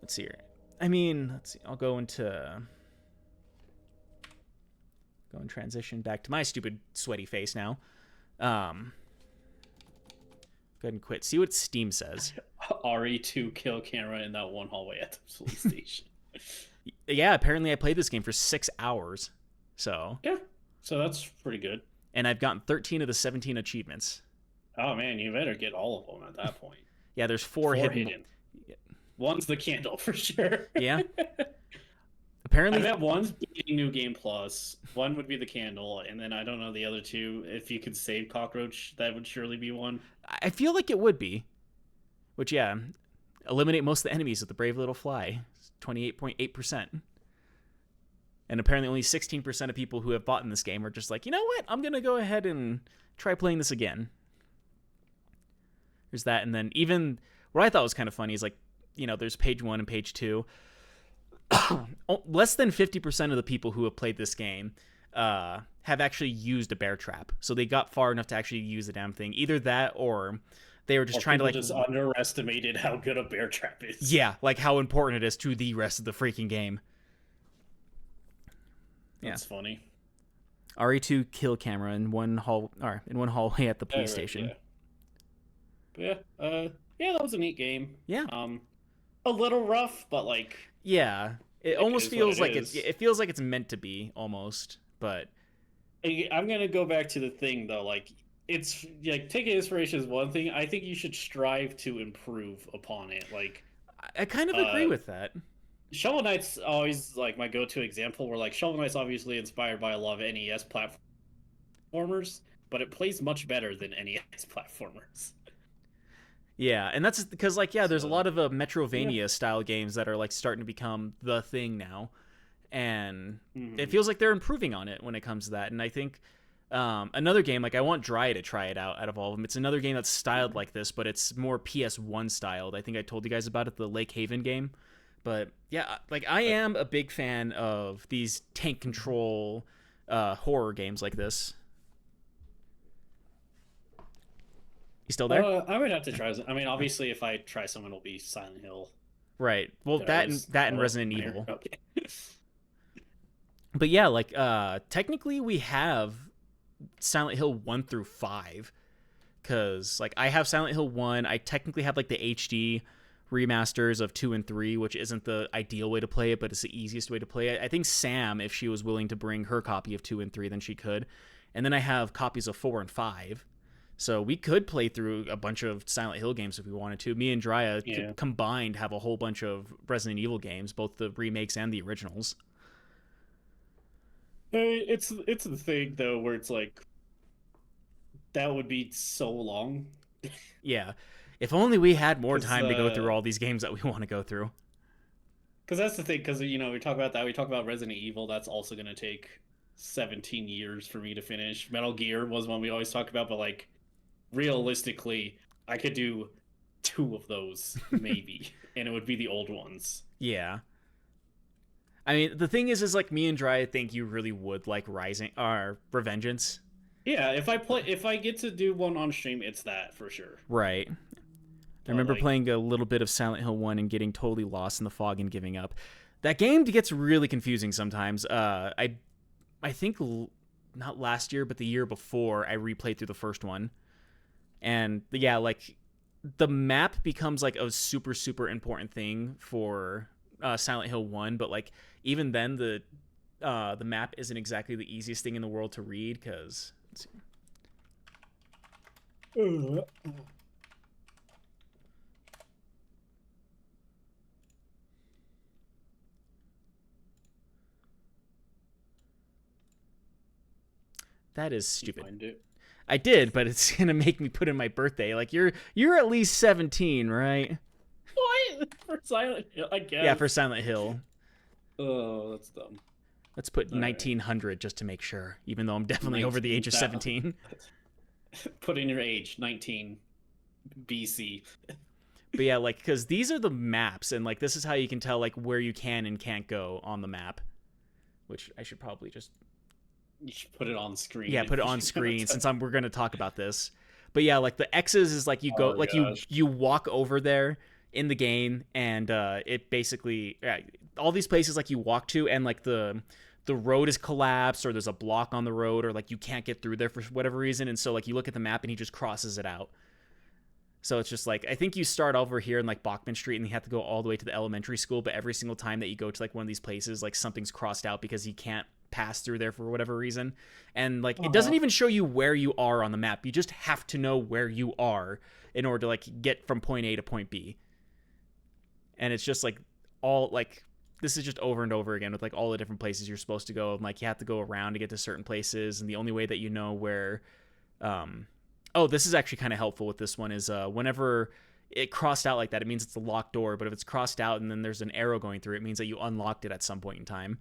Speaker 1: let's see here. I mean, let's see. I'll go and transition back to my stupid sweaty face now. Go ahead and quit. See what Steam says.
Speaker 2: RE2 kill camera in that one hallway at the police station.
Speaker 1: Yeah, apparently I played this game for 6 hours. So
Speaker 2: yeah, so that's pretty good.
Speaker 1: And I've gotten 13 of the 17 achievements.
Speaker 2: Oh man, you better get all of them at that point.
Speaker 1: Yeah, there's four hidden.
Speaker 2: One's the candle for sure.
Speaker 1: Yeah. Apparently,
Speaker 2: I bet one's beating New Game Plus. One would be the candle, and then I don't know the other two. If you could save Cockroach, that would surely be one.
Speaker 1: I feel like it would be. Which, yeah, eliminate most of the enemies with the brave little fly. 28.8%. And apparently only 16% of people who have bought in this game are just like, you know what? I'm going to go ahead and try playing this again. There's that. And then even what I thought was kind of funny is like, there's page 1 and page 2. less than 50% of the people who have played this game have actually used a bear trap. So they got far enough to actually use the damn thing. Either that or they were just trying to like
Speaker 2: just underestimated how good a bear trap is.
Speaker 1: yeah, like how important it is to the rest of the freaking game.
Speaker 2: That's funny.
Speaker 1: RE2 kill camera in one hallway at the police station.
Speaker 2: Yeah. Yeah, that was a neat game.
Speaker 1: Yeah.
Speaker 2: A little rough, but like
Speaker 1: yeah, it almost feels like it feels like it's meant to be almost, but
Speaker 2: I'm gonna go back to the thing though, like it's like taking inspiration is one thing. I think you should strive to improve upon it. Like
Speaker 1: I kind of agree with that.
Speaker 2: Shovel Knight's always like my go-to example where like Shovel Knight's obviously inspired by a lot of NES platformers, but it plays much better than NES platformers.
Speaker 1: Yeah, and that's because like there's a lot of Metrovania style games that are like starting to become the thing now, and it feels like they're improving on it when it comes to that. And I think another game, like I want Dry to try it out of all of them. It's another game that's styled like this, but it's more PS1 styled. I think I told you guys about it, the Lake Haven game. But yeah, like I am a big fan of these tank control horror games like this. You still there?
Speaker 2: I would have to try. I mean, obviously, if I try someone, it'll be Silent Hill.
Speaker 1: Right. Well, that and Resident Evil.
Speaker 2: Okay.
Speaker 1: But yeah, like technically we have Silent Hill 1 through 5, because like I have Silent Hill 1. I technically have like the HD remasters of 2 and 3, which isn't the ideal way to play it, but it's the easiest way to play it. I think Sam, if she was willing to bring her copy of 2 and 3, then she could. And then I have copies of 4 and 5. So we could play through a bunch of Silent Hill games if we wanted to. Me and Drya combined have a whole bunch of Resident Evil games, both the remakes and the originals.
Speaker 2: It's the thing though where it's like that would be so long.
Speaker 1: Yeah. If only we had more time to go through all these games that we want to go through.
Speaker 2: Because that's the thing, because we talk about that. We talk about Resident Evil. That's also going to take 17 years for me to finish. Metal Gear was one we always talk about, but like realistically, I could do 2 of those maybe, and it would be the old ones.
Speaker 1: Yeah. I mean, the thing is like me and Dry think you really would like Rising or Revengeance.
Speaker 2: Yeah, if I get to do one on stream, it's that for sure.
Speaker 1: Right. I remember playing a little bit of Silent Hill 1 and getting totally lost in the fog and giving up. That game gets really confusing sometimes. I think not last year, but the year before, I replayed through the first one. And yeah, like the map becomes like a super, super important thing for Silent Hill 1, but like even then the map isn't exactly the easiest thing in the world to read because that is stupid. I did, but it's gonna make me put in my birthday. Like you're at least 17, right?
Speaker 2: What? For Silent Hill, I guess.
Speaker 1: Yeah, for Silent Hill.
Speaker 2: Oh, that's dumb.
Speaker 1: Let's put 1900 just to make sure, even though I'm definitely over the age of 17.
Speaker 2: Put in your age, 19 BC.
Speaker 1: But yeah, like, because these are the maps, and like this is how you can tell like where you can and can't go on the map. Which I should probably just.
Speaker 2: You should put it on screen.
Speaker 1: Yeah, put it on screen since we're gonna talk about this. But yeah, like the X's is like you go like you walk over there in the game, and it basically all these places like you walk to, and like the road is collapsed, or there's a block on the road, or like you can't get through there for whatever reason, and so like you look at the map and he just crosses it out. So it's just like I think you start over here in like Bachman Street and you have to go all the way to the elementary school, but every single time that you go to like one of these places, like something's crossed out because you can't pass through there for whatever reason. And like it doesn't even show you where you are on the map. You just have to know where you are in order to like get from point A to point B. And it's just like all like this is just over and over again with like all the different places you're supposed to go, and like you have to go around to get to certain places, and the only way that you know where this is actually kind of helpful with this one is whenever it crossed out like that, it means it's a locked door, but if it's crossed out and then there's an arrow going through, it means that you unlocked it at some point in time.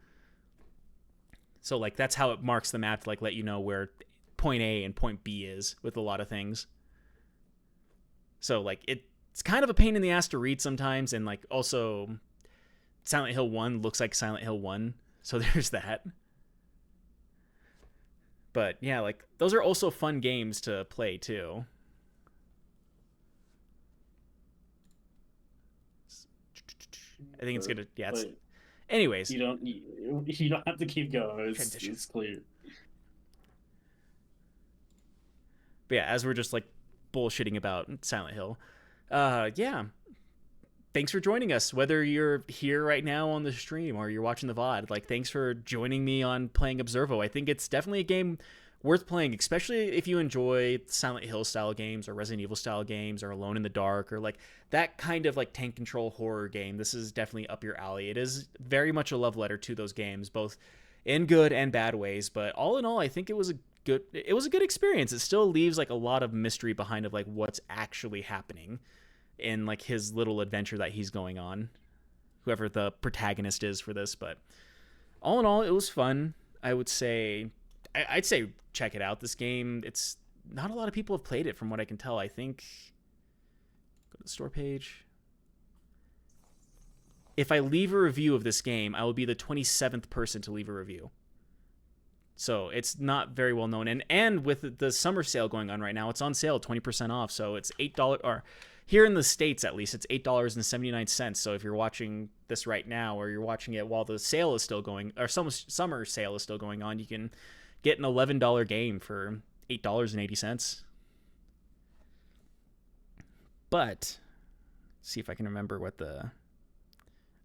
Speaker 1: So like that's how it marks the map to like let you know where point A and point B is with a lot of things. So like it's kind of a pain in the ass to read sometimes, and like also Silent Hill 1 looks like Silent Hill 1, so there's that. But yeah, like those are also fun games to play too. I think it's gonna, yeah. It's,
Speaker 2: But
Speaker 1: anyways,
Speaker 2: you don't have to keep going.
Speaker 1: transition.
Speaker 2: It's clear.
Speaker 1: But yeah, as we're just like bullshitting about Silent Hill, yeah. Thanks for joining us. Whether you're here right now on the stream or you're watching the VOD, like thanks for joining me on playing Observo. I think it's definitely a game worth playing, especially if you enjoy Silent Hill style games or Resident Evil style games or Alone in the Dark or like that kind of like tank control horror game. This is definitely up your alley. It is very much a love letter to those games, both in good and bad ways. But all in all, I think it was a good experience. It still leaves like a lot of mystery behind of like what's actually happening in like his little adventure that he's going on, whoever the protagonist is for this. But all in all, it was fun. I would say I'd say check it out. This game, it's not a lot of people have played it from what I can tell. I think go to the store page. If I leave a review of this game, I will be the 27th person to leave a review. So it's not very well known. And with the summer sale going on right now, it's on sale 20% off. So it's $8, or here in the States at least, it's $8.79. So if you're watching this right now or you're watching it while the sale is still going, or summer sale is still going on, you can get an $11 game for $8.80. But see if I can remember what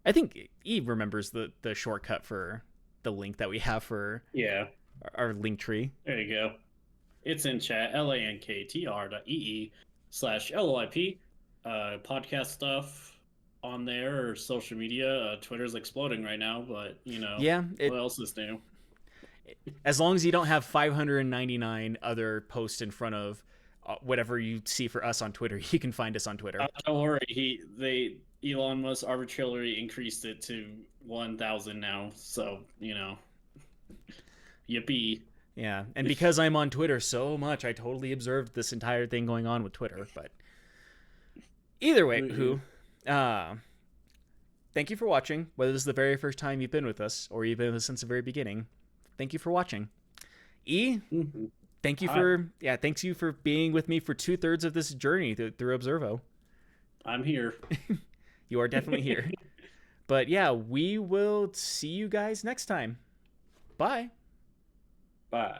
Speaker 1: I think Eve remembers the shortcut for the link that we have for our link tree.
Speaker 2: There you go. It's in chat. lanktr.ee/LOIP. Podcast stuff on there or social media. Twitter's exploding right now, but
Speaker 1: yeah,
Speaker 2: what else is new?
Speaker 1: As long as you don't have 599 other posts in front of whatever you see for us on Twitter, you can find us on Twitter.
Speaker 2: Don't worry. Elon Musk arbitrarily increased it to 1,000 now, so yippee.
Speaker 1: Yeah, and because I'm on Twitter so much, I totally observed this entire thing going on with Twitter. But either way, thank you for watching. Whether this is the very first time you've been with us or you've been with us since the very beginning, thank you for watching. Thank you thanks you for being with me for 2/3 of this journey through Observo.
Speaker 2: I'm here.
Speaker 1: You are definitely here. But yeah, we will see you guys next time. Bye.
Speaker 2: Bye.